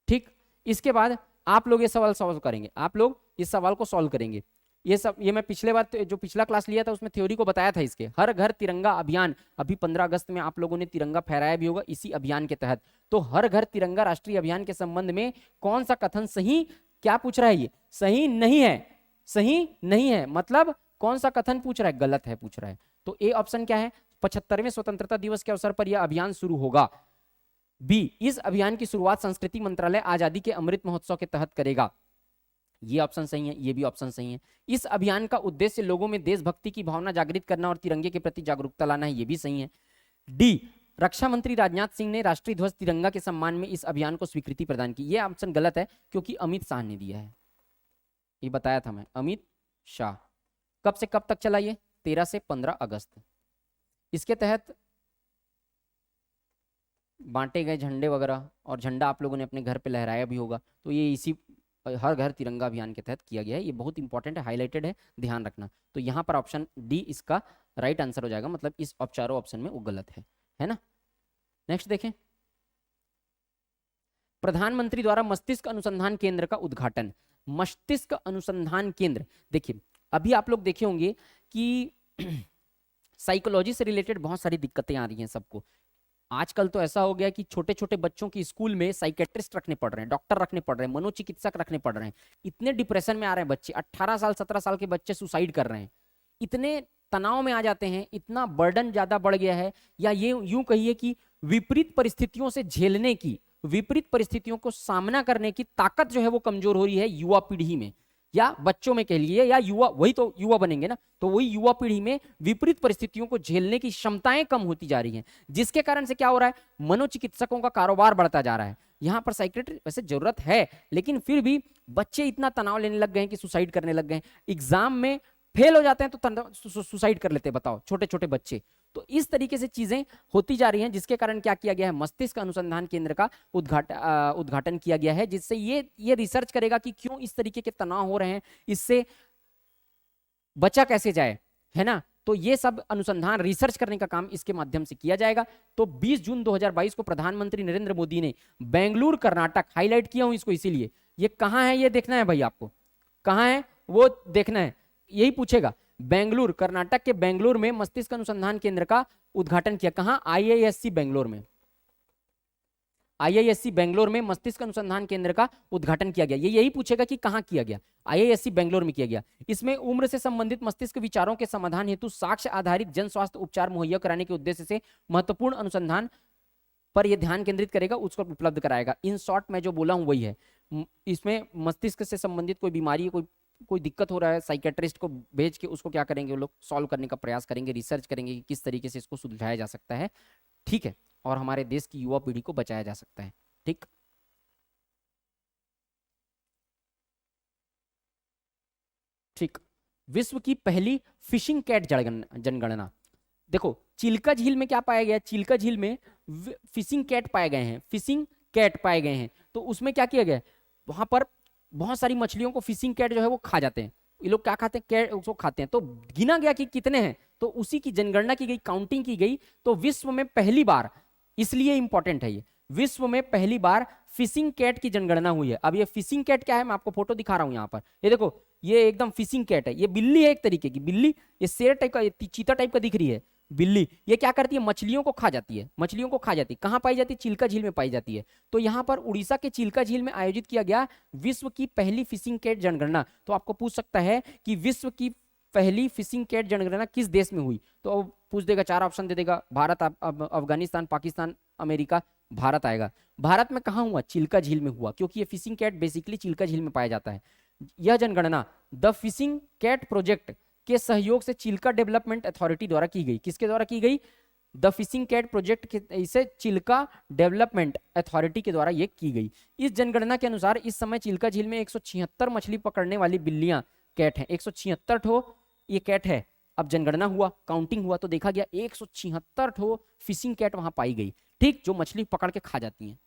ठीक। इसके बाद आप लोग ये सवाल सॉल्व करेंगे, आप लोग इस सवाल को सॉल्व करेंगे। ये मैं पिछले बार जो पिछला क्लास लिया था उसमें थ्योरी को बताया था इसके। हर घर तिरंगा अभियान, अभी 15 अगस्त में आप लोगों ने तिरंगा फहराया भी होगा इसी अभियान के तहत। तो हर घर तिरंगा राष्ट्रीय अभियान के संबंध में कौन सा कथन सही, क्या पूछ रहा है, ये सही नहीं है, सही नहीं है, मतलब कौन सा कथन पूछ रहा है, गलत है पूछ रहा है। तो ए ऑप्शन क्या है, 75वें स्वतंत्रता दिवस के अवसर पर यह अभियान शुरू होगा। बी, इस अभियान की शुरुआत संस्कृति मंत्रालय आजादी के अमृत महोत्सव के तहत करेगा। ये ऑप्शन सही है, ये भी ऑप्शन सही है। इस अभियान का उद्देश्य लोगों में देशभक्ति की भावना जागृत करना और तिरंगे के प्रति जागरूकता लाना है, ये भी सही है। डी, रक्षा मंत्री राजनाथ सिंह ने राष्ट्रीय ध्वज तिरंगा के सम्मान में इस अभियान को स्वीकृति प्रदान की। ये ऑप्शन गलत है क्योंकि अमित शाह ने दिया है, ये बताया था मैं, अमित शाह। कब से कब तक चला ये, 13 से 15 अगस्त। इसके तहत बांटे गए झंडे वगैरह, और झंडा आप लोगों ने अपने घर पे लहराया भी होगा। तो ये इसी हर घर तिरंगा अभियान के तहत किया गया है। ये बहुत इंपॉर्टेंट है, हाईलाइटेड है, ध्यान रखना। तो यहाँ पर ऑप्शन डी इसका राइट आंसर हो जाएगा, मतलब इस चारों ऑप्शन में वो गलत है ना। नेक्स्ट देखें, प्रधानमंत्री द्वारा मस्तिष्क अनुसंधान केंद्र का उद्घाटन। मस्तिष्क अनुसंधान केंद्र, देखिए अभी आप लोग देखे होंगे कि साइकोलॉजी से रिलेटेड बहुत सारी दिक्कतें आ रही हैं सबको। आजकल तो ऐसा हो गया कि छोटे छोटे बच्चों की स्कूल में साइकेट्रिस्ट रखने पड़ रहे हैं, डॉक्टर रखने पड़ रहे हैं, मनोचिकित्सक रखने पड़ रहे हैं। इतने डिप्रेशन में आ रहे हैं बच्चे, 18 साल 17 साल के बच्चे सुसाइड कर रहे हैं, इतने तनाव में आ जाते हैं, इतना बर्डन ज्यादा बढ़ गया है। या ये यूं कहिए कि विपरीत परिस्थितियों से झेलने की, विपरीत परिस्थितियों को सामना करने की ताकत जो है वो कमजोर हो रही है युवा पीढ़ी में, या बच्चों में कह लिए, या युवा, वही तो युवा बनेंगे ना, तो वही युवा पीढ़ी में विपरीत परिस्थितियों को झेलने की क्षमताएं कम होती जा रही हैं। जिसके कारण से क्या हो रहा है, मनोचिकित्सकों का कारोबार बढ़ता जा रहा है। यहाँ पर साइकेट्रिस्ट वैसे जरूरत है, लेकिन फिर भी बच्चे इतना तनाव लेने लग गए हैं कि सुसाइड करने लग गए हैं। एग्जाम में फेल हो जाते हैं तो सुसाइड कर लेते हैं, बताओ, छोटे छोटे बच्चे। तो इस तरीके से चीजें होती जा रही हैं, जिसके कारण क्या किया गया है, मस्तिष्क अनुसंधान केंद्र का उद्घाटन किया गया है, जिससे ये रिसर्च करेगा कि क्यों इस तरीके के तनाव हो रहे हैं, इससे बचा कैसे जाए, है ना। तो ये सब अनुसंधान रिसर्च करने का काम इसके माध्यम से किया जाएगा। तो 20 जून 2022 को प्रधानमंत्री नरेंद्र मोदी ने बेंगलुरु कर्नाटक, हाईलाइट किया हूं इसको इसीलिए, ये कहां है ये देखना है भाई, आपको कहां है वो देखना है, यही पूछेगा। बेंगलुरु कर्नाटक के बेंगलुरु में मस्तिष्क अनुसंधान केंद्र का उद्घाटन किया, कहां, आईआईएससी बेंगलुरु में, आईआईएससी बेंगलुरु में मस्तिष्क अनुसंधान केंद्र का उद्घाटन किया गया। ये यही पूछेगा कि कहां किया गया, आईआईएससी बेंगलुरु में किया गया। इसमें उम्र से संबंधित मस्तिष्क विचारों के समाधान हेतु साक्ष्य आधारित जन स्वास्थ्य उपचार मुहैया कराने के उद्देश्य से महत्वपूर्ण अनुसंधान पर यह ध्यान केंद्रित करेगा, उसको उपलब्ध कराएगा। इन शॉर्ट मैं जो बोला हूं वही है। इसमें मस्तिष्क से संबंधित कोई बीमारी, कोई दिक्कत हो रहा है, साइकेट्रिस्ट को भेज के उसको क्या करेंगे, वो लोग सॉल्व करने का प्रयास करेंगे, रिसर्च करेंगे कि किस तरीके से इसको सुलझाया जा सकता है, ठीक है, और हमारे देश की युवा पीढ़ी को बचाया जा सकता है, ठीक। ठीक, विश्व की पहली फिशिंग कैट जनगणना। देखो चिल्का झील में क्या पाया गया, चिल्का झील में फिशिंग कैट पाए गए हैं, फिशिंग कैट पाए गए हैं। तो उसमें क्या किया गया, वहां पर बहुत सारी मछलियों को फिशिंग कैट जो है वो खा जाते हैं। ये लोग क्या खाते हैं, कैट उसको खाते हैं। तो गिना गया कि कितने हैं, तो उसी की जनगणना की गई, काउंटिंग की गई। तो विश्व में पहली बार, इसलिए इंपॉर्टेंट है ये, विश्व में पहली बार फिशिंग कैट की जनगणना हुई है। अब ये फिशिंग कैट क्या है, मैं आपको फोटो दिखा रहा हूं यहाँ पर, ये देखो, ये एकदम फिशिंग कैट है, ये बिल्ली है एक तरीके की बिल्ली, ये शेर टाइप का, चीता टाइप का दिख रही है बिल्ली। ये क्या करती है, मछलियों को खा जाती है, मछलियों को खा जाती है। कहां पाई जाती है, चिल्का झील में पाई जाती है। तो यहां पर उड़ीसा के चिल्का झील में आयोजित किया गया विश्व की पहली फिशिंग कैट जनगणना। तो आपको पूछ सकता है कि विश्व की पहली फिशिंग कैट जनगणना किस देश में हुई, तो पूछ देगा, 4 ऑप्शन दे देगा, भारत, अफगानिस्तान, पाकिस्तान, अमेरिका। भारत आएगा। भारत में कहां हुआ, चिल्का झील में हुआ, क्योंकि ये फिशिंग कैट बेसिकली चिल्का झील में पाया जाता है। यह जनगणना द फिशिंग कैट प्रोजेक्ट के सहयोग से चिल्का डेवलपमेंट अथॉरिटी द्वारा की गई। किसके द्वारा की गई, द फिशिंग कैट प्रोजेक्ट के, इसे चिल्का डेवलपमेंट अथॉरिटी के द्वारा ये की गई। इस जनगणना के अनुसार इस समय चिल्का झील में 176 मछली पकड़ने वाली बिल्लियां, कैट हैं, 176 ठो ये कैट है। अब जनगणना हुआ, काउंटिंग हुआ, तो देखा गया 176 ठो फिशिंग कैट वहां पाई गई, ठीक, जो मछली पकड़ के खा जाती हैं।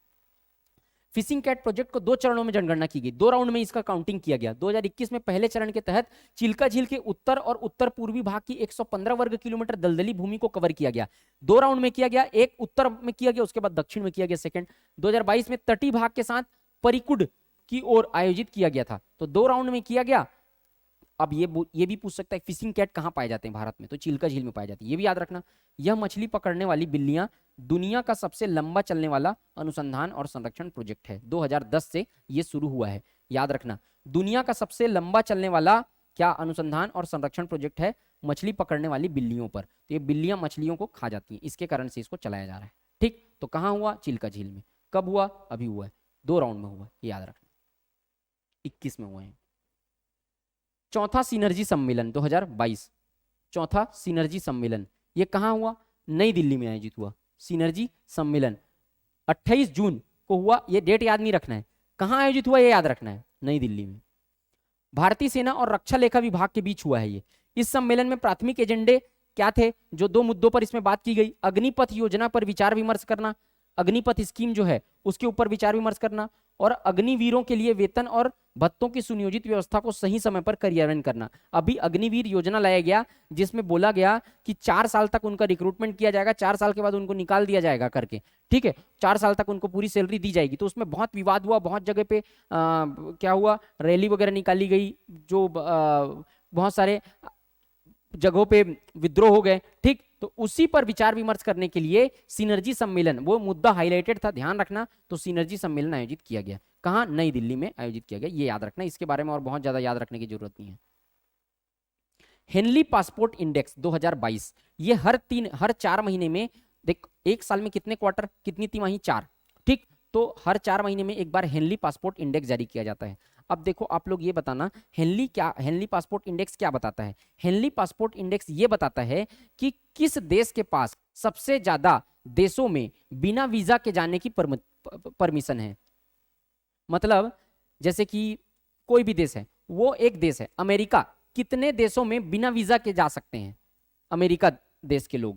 फिशिंग कैट प्रोजेक्ट को 2 चरणों में जनगणना की गई, 2 राउंड में इसका काउंटिंग किया गया। 2021 में पहले चरण के तहत चिल्का झील के उत्तर और उत्तर पूर्वी भाग की 115 वर्ग किलोमीटर दलदली भूमि को कवर किया गया। 2 राउंड में किया गया, एक उत्तर में किया गया, उसके बाद दक्षिण में किया गया सेकंड। 2022 में तटीय भाग के साथ परिकुड की ओर आयोजित किया गया था। तो 2 राउंड में किया गया। अब ये भी पूछ सकता है फिशिंग कैट कहां पाए जाते हैं भारत में, तो चिल्का झील में पाए जाती है, ये भी याद रखना। यह मछली पकड़ने वाली बिल्लियां दुनिया का सबसे लंबा चलने वाला अनुसंधान और संरक्षण प्रोजेक्ट है। 2010 से ये शुरू हुआ है, याद रखना। दुनिया का सबसे लंबा चलने वाला क्या अनुसंधान और संरक्षण प्रोजेक्ट है, मछली पकड़ने वाली बिल्लियों पर। तो ये बिल्लियां मछलियों को खा जाती हैं, इसके कारण से इसको चलाया जा रहा है, ठीक। तो कहां हुआ, चिल्का झील में। कब हुआ, अभी हुआ है, 2 राउंड में हुआ है, याद रखना। 21 में हुआ है। चौथा सिनर्जी सम्मेलन 2022, चौथा सिनर्जी सम्मेलन ये कहां हुआ, नई दिल्ली में आयोजित हुआ। सिनर्जी सम्मेलन 28 जून को हुआ, ये डेट याद नहीं रखना है, कहां आयोजित हुआ ये याद रखना है, नई दिल्ली में। भारतीय सेना और रक्षा लेखा विभाग के बीच हुआ है ये। इस सम्मेलन में प्राथमिक एजेंडे क्या थे, जो 2 मुद्दों पर इसमें बात की गई, अग्निपथ योजना पर विचार विमर्श करना, अग्निपथ स्कीम जो है उसके ऊपर विचार विमर्श करना, और अग्निवीरों के लिए वेतन और भत्तों की सुनियोजित व्यवस्था को सही समय पर क्रियान्वयन करना। अभी अग्निवीर योजना लाया गया, जिसमें बोला गया कि 4 साल तक उनका रिक्रूटमेंट किया जाएगा, 4 साल के बाद उनको निकाल दिया जाएगा करके, ठीक है, 4 साल तक उनको पूरी सैलरी दी जाएगी। तो उसमें बहुत विवाद हुआ, बहुत जगह पे क्या हुआ, रैली वगैरह निकाली गई, जो बहुत सारे जगहों पे विद्रोह हो गए, ठीक। तो उसी पर विचार विमर्श करने के लिए सिनर्जी सम्मेलन, वो मुद्दा हाईलाइटेड था, ध्यान रखना। तो सिनर्जी सम्मेलन आयोजित किया गया, कहां, नई दिल्ली में आयोजित किया गया, ये याद रखना। इसके बारे में और बहुत ज्यादा याद रखने की जरूरत नहीं है। हेनली पासपोर्ट इंडेक्स 2022, ये हर 4 महीने में, देख, एक साल में कितने क्वार्टर, कितनी तिमाही, 4, ठीक। तो हर 4 महीने में एक बार हेनली पासपोर्ट इंडेक्स जारी किया जाता है। अब देखो आप लोग ये बताना, हेनली पासपोर्ट इंडेक्स क्या बताता है। हेनली पासपोर्ट इंडेक्स ये बताता है कि किस देश के पास सबसे ज्यादा देशों में बिना वीजा के जाने की परमिशन है। मतलब जैसे कि कोई भी देश है, वो एक देश है अमेरिका, कितने देशों में बिना वीजा के जा सकते हैं अमेरिका देश के लोग,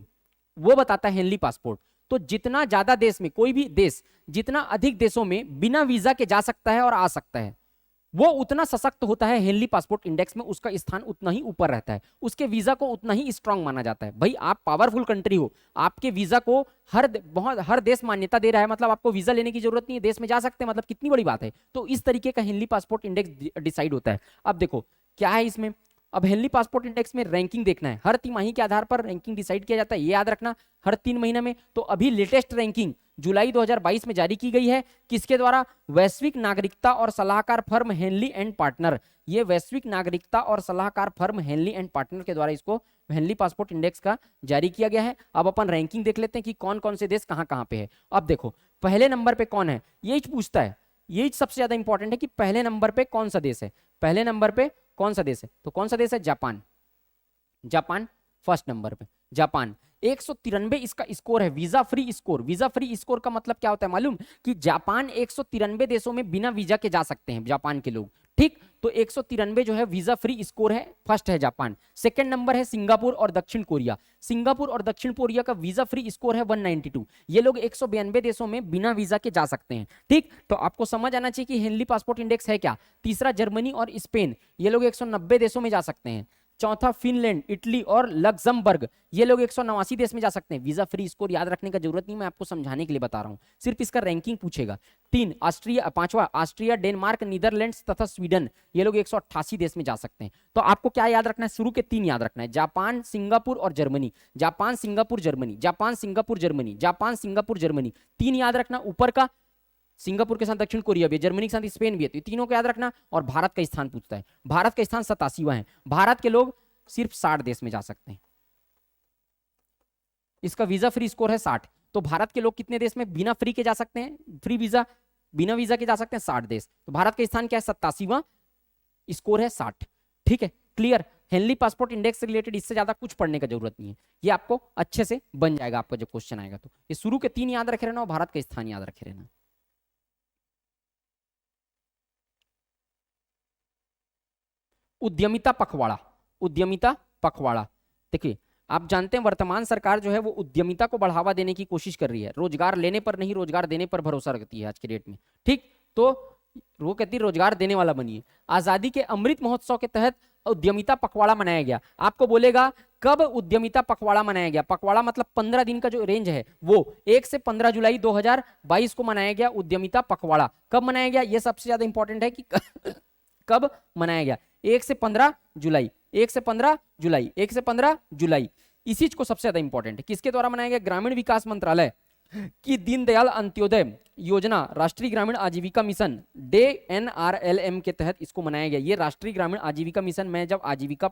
वो बताता है हेनली पासपोर्ट। तो जितना ज्यादा देश में, कोई भी देश जितना अधिक देशों में बिना वीजा के जा सकता है और आ सकता है, वो उतना सशक्त होता है हेनली पासपोर्ट इंडेक्स में, उसका स्थान उतना ही ऊपर रहता है, उसके वीजा को उतना ही स्ट्रांग माना जाता है। भाई आप पावरफुल कंट्री हो, आपके वीजा को हर देश मान्यता दे रहा है, मतलब आपको वीजा लेने की जरूरत नहीं है, देश में जा सकते हैं, मतलब कितनी बड़ी बात है। तो इस तरीके का हेनली पासपोर्ट इंडेक्स डिसाइड होता है। अब देखो क्या है इसमें, अब हेनली पासपोर्ट इंडेक्स में रैंकिंग देखना है, हर तिमाही के आधार पर रैंकिंग डिसाइड किया जाता है, ये याद रखना, हर 3 महीने में। तो अभी लेटेस्ट रैंकिंग जुलाई 2022 में जारी की गई है, किसके द्वारा? वैश्विक नागरिकता और सलाहकार फर्म हेनली एंड पार्टनर। ये वैश्विक नागरिकता और सलाहकार फर्म हेनली एंड पार्टनर के द्वारा इसको हेनली पासपोर्ट इंडेक्स का जारी किया गया है। अब अपन रैंकिंग देख लेते हैं कि कौन कौन से देश कहां कहां पे है। अब देखो पहले नंबर पे कौन है, यही पूछता है, यही सबसे ज्यादा इंपॉर्टेंट है कि पहले नंबर पे कौन सा देश है, पहले नंबर पे कौन सा देश है, तो कौन सा देश है? जापान। जापान फर्स्ट नंबर पे, जापान 193 इसका स्कोर है, visa free score. Visa free score का मतलब क्या होता है मालूम? कि जापान 193 देशों में बिना वीजा के जा सकते हैं जापान के लोग, ठीक। तो 193 जो है वीजा फ्री स्कोर है, फर्स्ट है जापान। सेकंड नंबर है सिंगापुर और दक्षिण कोरिया। सिंगापुर और दक्षिण कोरिया का वीजा फ्री स्कोर है 192। ये लोग 192 देशों में बिना वीजा के जा सकते हैं, ठीक। तो आपको समझ आना चाहिए कि हेनली पासपोर्ट इंडेक्स है क्या। तीसरा जर्मनी और स्पेन, ये लोग 190 देशों में जा सकते हैं। चौथा फिनलैंड, इटली और लग्जमबर्ग, ये लोग 189 देश में जा सकते हैं। वीजा फ्री स्कोर याद रखने का जरूरत नहीं, मैं आपको समझाने के लिए बता रहा हूं, सिर्फ इसका रैंकिंग पूछेगा। पांचवा ऑस्ट्रिया, डेनमार्क, नीदरलैंड्स तथा स्वीडन, ये लोग 188 देश में जा सकते हैं। तो आपको क्या याद रखना है? शुरू के 3 याद रखना है, जापान, सिंगापुर और Germany. Japan, Singapore, Germany, Japan, Singapore, Germany, Japan, Singapore, Germany, 3 याद रखना। ऊपर का सिंगापुर के साथ दक्षिण कोरिया भी है, जर्मनी के साथ स्पेन भी है, तो तीनों को याद रखना। और भारत का स्थान पूछता है, भारत का स्थान 87वां है। भारत के लोग सिर्फ 60 देश में जा सकते हैं, इसका वीजा फ्री स्कोर है 60। तो भारत के लोग कितने देश में बिना फ्री के जा सकते हैं, फ्री वीजा, बिना वीजा के जा सकते हैं? 60 देश। तो भारत का स्थान क्या है? 87वां, स्कोर है 60, ठीक है। क्लियर? हेनली पासपोर्ट इंडेक्स से रिलेटेड इससे ज्यादा कुछ पढ़ने का जरूरत नहीं है, ये आपको अच्छे से बन जाएगा आपका जब क्वेश्चन आएगा। तो ये शुरू के 3 याद रखे रहना और भारत का स्थान याद रखे रहना। उद्यमिता पखवाड़ा, उद्यमिता पखवाड़ा, देखिए आप जानते हैं वर्तमान सरकार जो है वो उद्यमिता को बढ़ावा देने की कोशिश कर रही है, रोजगार लेने पर नहीं रोजगार देने पर भरोसा रखती है आज के डेट में, ठीक। तो वो कहती है रोजगार देने वाला बनिए। आजादी के अमृत महोत्सव के तहत उद्यमिता पखवाड़ा मनाया गया। आपको बोलेगा कब उद्यमिता पखवाड़ा मनाया गया? पखवाड़ा मतलब 15 दिन का जो रेंज है वो 1 से 15 जुलाई 2022 को मनाया गया उद्यमिता पखवाड़ा। कब मनाया गया ये सबसे ज्यादा इंपॉर्टेंट है कि कब मनाया गया? 1 से 15 जुलाई, 1 से 15 जुलाई, 1 से 15 जुलाई, इसी को सबसे ज्यादा इंपॉर्टेंट है। किसके द्वारा मनाया गया? ग्रामीण विकास मंत्रालय की दीनदयाल अंत्योदय योजना, राष्ट्रीय ग्रामीण आजीविका मिशन DNRLM के तहत इसको मनाया गया। ये राष्ट्रीय ग्रामीण आजीविका मिशन, मैं जब आजीविका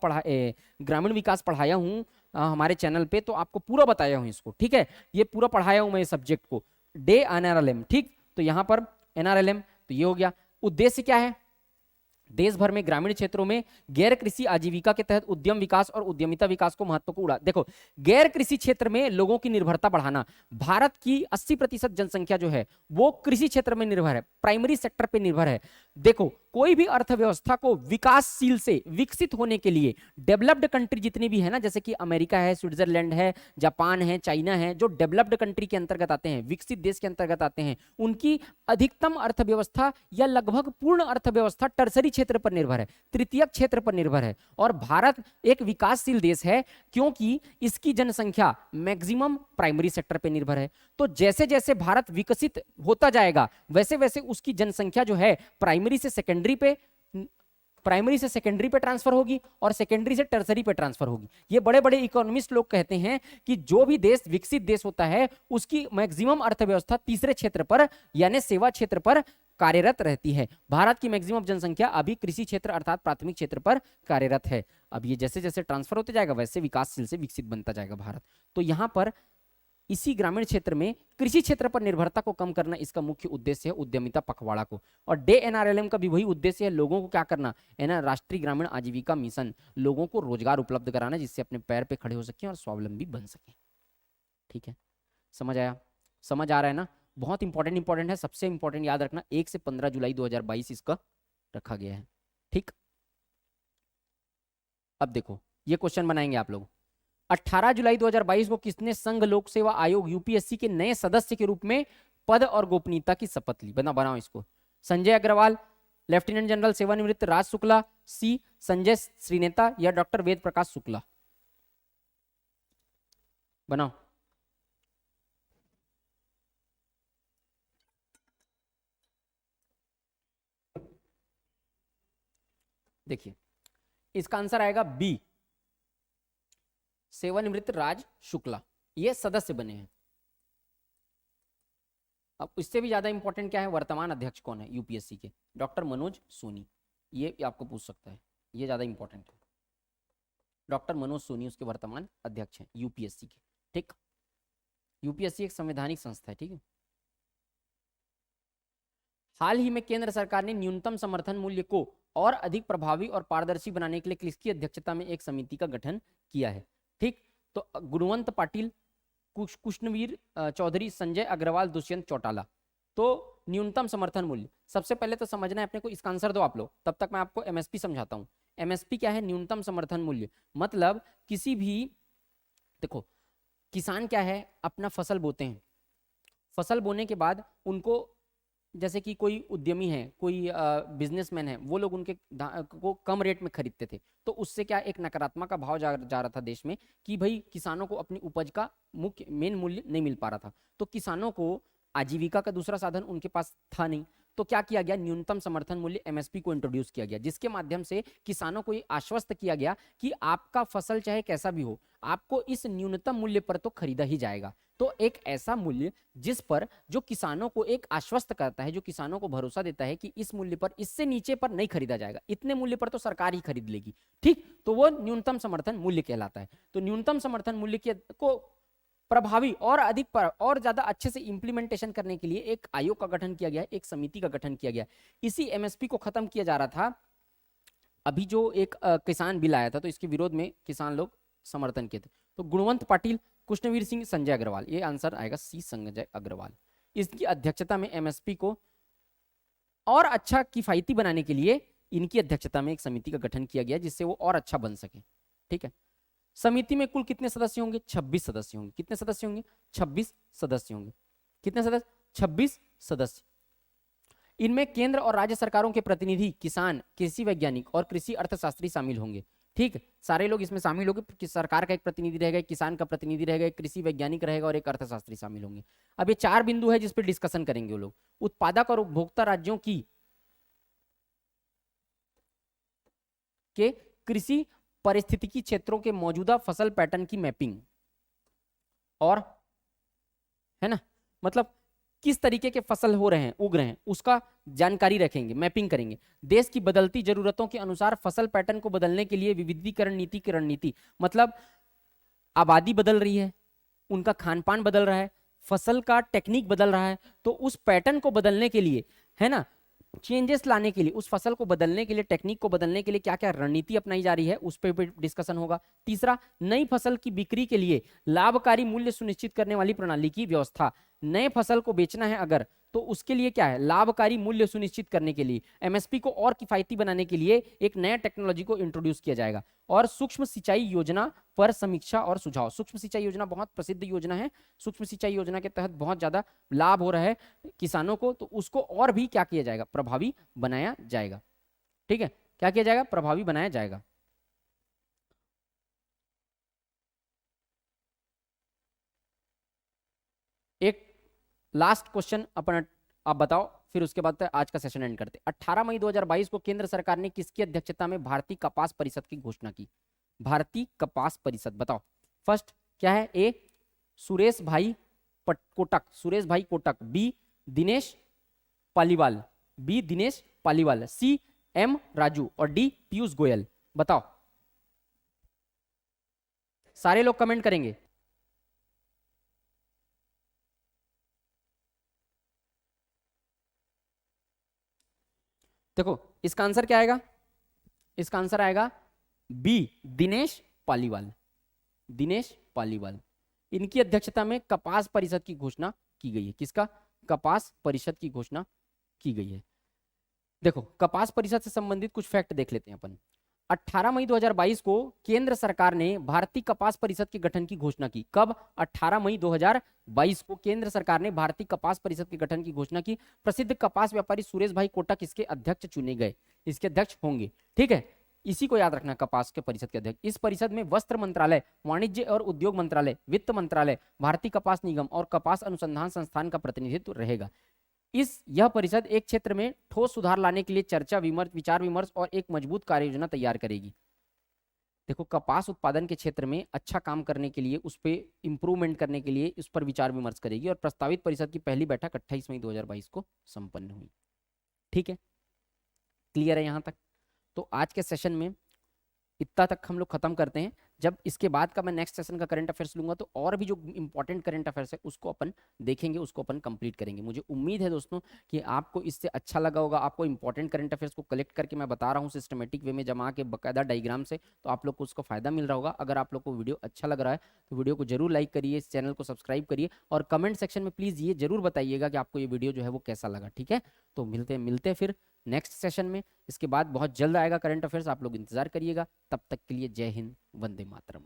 ग्रामीण विकास पढ़ाया हूँ हमारे चैनल पे, तो आपको पूरा बताया हूँ इसको, ठीक है। ये पूरा पढ़ाया हूँ मैं इस सब्जेक्ट को, DNRLM, ठीक। तो यहाँ पर NRLM, तो ये हो गया। उद्देश्य क्या है? देश भर में ग्रामीण क्षेत्रों में गैर कृषि आजीविका के तहत उद्यम विकास और उद्यमिता विकास को महत्व को उड़ा। देखो गैर कृषि क्षेत्र में लोगों की निर्भरता बढ़ाना। भारत की 80% जनसंख्या जो है वो कृषि क्षेत्र में निर्भर है, प्राइमरी सेक्टर पे निर्भर है। देखो कोई भी अर्थव्यवस्था को विकासशील से विकसित होने के लिए डेवलप्ड कंट्री जितनी भी है ना, जैसे कि अमेरिका है, स्विट्जरलैंड है, जापान है, चाइना है, जो डेवलप्ड कंट्री के अंतर्गत आते हैं, विकसित देश के अंतर्गत आते हैं, उनकी अधिकतम अर्थव्यवस्था या लगभग पूर्ण अर्थव्यवस्था टर्सरी क्षेत्र पर निर्भर है, तृतीयक क्षेत्र पर निर्भर है। और भारत एक विकासशील देश है क्योंकि इसकी जनसंख्या मैक्सिमम प्राइमरी सेक्टर पर निर्भर है। तो जैसे जैसे भारत विकसित होता जाएगा वैसे वैसे उसकी जनसंख्या जो है प्राइमरी से सेकेंडरी पे ट्रांसफर होगी और सेकेंडरी से टर्सरी पे ट्रांसफर होगी। ये बड़े बड़े इकोनॉमिस्ट लोग कहते हैं कि जो भी देश विकसित देश होता है उसकी मैक्सिमम अर्थव्यवस्था तीसरे क्षेत्र पर यानी सेवा क्षेत्र पर कार्यरत रहती है। भारत की मैक्सिमम जनसंख्या अभी कृषि क्षेत्र अर्थात प्राथमिक क्षेत्र पर कार्यरत है। अब ये जैसे जैसे ट्रांसफर होते जाएगा वैसे विकासशील से विकसित बनता जाएगा भारत। तो यहाँ पर इसी ग्रामीण क्षेत्र में कृषि क्षेत्र पर निर्भरता को कम करना इसका मुख्य उद्देश्य है उद्यमिता पखवाड़ा को। और DNRLM का भी वही उद्देश्य है, लोगों को क्या करना है ना, राष्ट्रीय ग्रामीण आजीविका मिशन, लोगों को रोजगार उपलब्ध कराना जिससे अपने पैर पे खड़े हो सके और स्वावलंबी बन सके। ठीक है, समझ आया? समझ आ रहा है ना? बहुत इंपॉर्टेंट है, सबसे इंपॉर्टेंट याद रखना 1 से 15 जुलाई 2022 इसका रखा गया है। ठीक। अब देखो ये क्वेश्चन बनाएंगे आप लोग। 18 जुलाई 2022 को किसने संघ लोक सेवा आयोग यूपीएससी के नए सदस्य के रूप में पद और गोपनीयता की शपथ ली? बनाओ इसको। संजय अग्रवाल, लेफ्टिनेंट जनरल सेवानिवृत्त राज शुक्ला, सी संजय श्रीनेता या डॉक्टर वेद प्रकाश शुक्ला? बनाओ। देखिए इसका आंसर आएगा बी, सेवानिवृत्त राज शुक्ला, ये सदस्य बने हैं। अब इससे भी ज्यादा इंपॉर्टेंट क्या है, वर्तमान अध्यक्ष कौन है यूपीएससी के? डॉक्टर मनोज सोनी, ये आपको पूछ सकता है, ये ज्यादा इंपॉर्टेंट है। डॉक्टर मनोज सोनी उसके वर्तमान अध्यक्ष हैं यूपीएससी के। ठीक, यूपीएससी एक संवैधानिक संस्था है। ठीक है। हाल ही में केंद्र सरकार ने न्यूनतम समर्थन मूल्य को और अधिक प्रभावी और पारदर्शी बनाने के लिए किसकी अध्यक्षता में एक समिति का गठन किया है? ठीक, तो गुणवंत पाटिल, कृष्णवीर चौधरी, संजय अग्रवाल, दुष्यंत चौटाला। तो न्यूनतम समर्थन मूल्य, सबसे पहले तो समझना है अपने को, इसका आंसर दो आप लोग, तब तक मैं आपको एमएसपी समझाता हूं। एमएसपी क्या है? न्यूनतम समर्थन मूल्य। मतलब किसी भी, देखो किसान क्या है, अपना फसल बोते हैं, फसल बोने के बाद उनको, जैसे कि कोई उद्यमी है, कोई बिजनेसमैन है, वो लोग उनके को कम रेट में खरीदते थे, तो उससे क्या एक नकारात्मक का भाव जा रहा था देश में कि भाई किसानों को अपनी उपज का मुख्य मेन मूल्य नहीं मिल पा रहा था। तो किसानों को आजीविका का दूसरा साधन उनके पास था नहीं, तो क्या किया गया? न्यूनतम समर्थन मूल्य एमएसपी को इंट्रोड्यूस किया गया, जिसके माध्यम से किसानों को ये आश्वस्त किया गया कि आपका फसल चाहे कैसा भी हो, आपको इस न्यूनतम मूल्य पर तो खरीदा ही जाएगा। तो एक ऐसा मूल्य जिस पर जो किसानों को एक आश्वस्त करता है, जो किसानों को भरोसा देता है कि इस मूल्य पर, इससे नीचे पर नहीं खरीदा जाएगा, इतने मूल्य पर तो सरकार ही खरीद लेगी। ठीक, तो वो न्यूनतम समर्थन मूल्य कहलाता है। तो न्यूनतम समर्थन मूल्य को प्रभावी और अधिक पर और ज्यादा अच्छे से इंप्लीमेंटेशन करने के लिए एक आयोग का गठन किया गया, एक समिति का गठन किया गया। इसी एमएसपी को खत्म किया जा रहा था। अभी जो एक किसान बिल आया था, तो इसके विरोध में किसान लोग समर्थन किए थे। तो गुणवंत पाटिल, कृष्णवीर सिंह, संजय अग्रवाल, ये आंसर आएगा सी, संजय अग्रवाल। इसकी अध्यक्षता में एमएसपी को और अच्छा किफायती बनाने के लिए इनकी अध्यक्षता में एक समिति का गठन किया गया, जिससे वो और अच्छा बन सके। ठीक है। समिति में कुल कितने सदस्य होंगे? 26 सदस्य होंगे। कितने सदस्य होंगे? 26 सदस्य होंगे। कितने सदस्य? 26 सदस्य। इनमें केंद्र और राज्य सरकारों के प्रतिनिधि, किसान, कृषि वैज्ञानिक और कृषि अर्थशास्त्री शामिल होंगे। ठीक, सारे लोग इसमें शामिल होंगे। कि सरकार का एक प्रतिनिधि रहेगा, किसान का प्रतिनिधि रहेगा, एक कृषि वैज्ञानिक रहेगा और एक अर्थशास्त्री शामिल होंगे। अब ये 4 बिंदु है जिस पर डिस्कशन करेंगे वो लोग। उत्पादक और उपभोक्ता राज्यों की के कृषि परिस्थितिकी क्षेत्रों के मौजूदा फसल पैटर्न की मैपिंग, और है ना, मतलब किस तरीके के फसल हो रहे हैं, उग रहे हैं, उसका जानकारी रखेंगे, मैपिंग करेंगे। देश की बदलती जरूरतों के अनुसार फसल पैटर्न को बदलने के लिए विविधीकरण नीति की रणनीति, मतलब आबादी बदल रही है, उनका खान पान बदल रहा है, फसल का टेक्निक बदल रहा है, तो उस पैटर्न को बदलने के लिए, है ना, चेंजेस लाने के लिए, उस फसल को बदलने के लिए, टेक्निक को बदलने के लिए क्या क्या रणनीति अपनाई जा रही है, उस पर भी डिस्कशन होगा। तीसरा, नई फसल की बिक्री के लिए लाभकारी मूल्य सुनिश्चित करने वाली प्रणाली की व्यवस्था। नए फसल को बेचना है अगर, तो उसके लिए क्या है? लाभकारी मूल्य सुनिश्चित करने के लिए, एमएसपी को और किफायती बनाने के लिए एक नया टेक्नोलॉजी को इंट्रोड्यूस किया जाएगा। और सूक्ष्म सिंचाई योजना पर समीक्षा और सुझाव। सूक्ष्म सिंचाई योजना बहुत प्रसिद्ध योजना है। सूक्ष्म सिंचाई योजना के तहत बहुत ज्यादा लाभ हो रहा है किसानों को, तो उसको और भी क्या किया जाएगा? प्रभावी बनाया जाएगा। ठीक है, क्या किया जाएगा? प्रभावी बनाया जाएगा। एक लास्ट क्वेश्चन अपन, आप बताओ, फिर उसके बाद आज का सेशन एंड करते। 18 मई 2022 को केंद्र सरकार ने किसकी अध्यक्षता में भारतीय कपास परिषद की घोषणा की? भारतीय कपास परिषद, बताओ। फर्स्ट क्या है? ए Suresh bhai Kotak, Suresh bhai Kotak. B Dinesh Paliwal, B Dinesh Paliwal. C M Raju और डी पीयूष गोयल। बताओ, सारे लोग कमेंट करेंगे। देखो इसका आंसर क्या आएगा? इसका आंसर आएगा बी दिनेश पालीवाल। दिनेश पालीवाल, इनकी अध्यक्षता में कपास परिषद की घोषणा की गई है। किसका? कपास परिषद की घोषणा की गई है। देखो कपास परिषद से संबंधित कुछ फैक्ट देख लेते हैं अपन। 18 मई 2022 को केंद्र सरकार ने भारतीय कपास परिषद के गठन की घोषणा की। कब? 18 मई 2022 को केंद्र सरकार ने भारतीय कपास परिषद के गठन की घोषणा की। प्रसिद्ध कपास व्यापारी सुरेश भाई कोटक इसके अध्यक्ष चुने गए, इसके अध्यक्ष होंगे। ठीक है, इसी को याद रखना, कपास के परिषद के अध्यक्ष। इस परिषद में वस्त्र मंत्रालय, वाणिज्य और उद्योग मंत्रालय, वित्त मंत्रालय, भारतीय कपास निगम और कपास अनुसंधान संस्थान का प्रतिनिधित्व रहेगा। यह परिषद एक क्षेत्र में ठोस सुधार लाने के लिए चर्चा विमर्श, विचार विमर्श और एक मजबूत कार्य योजना तैयार करेगी। देखो, कपास उत्पादन के क्षेत्र में अच्छा काम करने के लिए, उस पर इंप्रूवमेंट करने के लिए उस पर विचार विमर्श करेगी। और प्रस्तावित परिषद की पहली बैठक 28 मई 2022 को संपन्न हुई। ठीक है, क्लियर है यहां तक? तो आज के सेशन में इतना तक हम लोग खत्म करते हैं। जब इसके बाद का मैं नेक्स्ट सेशन का करंट अफेयर्स लूंगा तो और भी जो इंपॉर्टेंट करंट अफेयर्स है उसको अपन देखेंगे, उसको अपन कंप्लीट करेंगे। मुझे उम्मीद है दोस्तों कि आपको इससे अच्छा लगा होगा। आपको इंपॉर्टेंट करंट अफेयर्स को कलेक्ट करके मैं बता रहा हूँ सिस्टमेटिक वे में जमा के बाकायदा डायग्राम से, तो आप लोग को उसका फायदा मिल रहा होगा। अगर आप लोग को वीडियो अच्छा लग रहा है तो वीडियो को जरूर लाइक करिए, इस चैनल को सब्सक्राइब करिए और कमेंट सेक्शन में प्लीज ये जरूर बताइएगा कि आपको ये वीडियो जो है वो कैसा लगा। ठीक है, तो मिलते हैं फिर नेक्स्ट सेशन में। इसके बाद बहुत जल्द आएगा करंट अफेयर्स, आप लोग इंतजार करिएगा। तब तक के लिए जय हिंद, वंदे मातरम।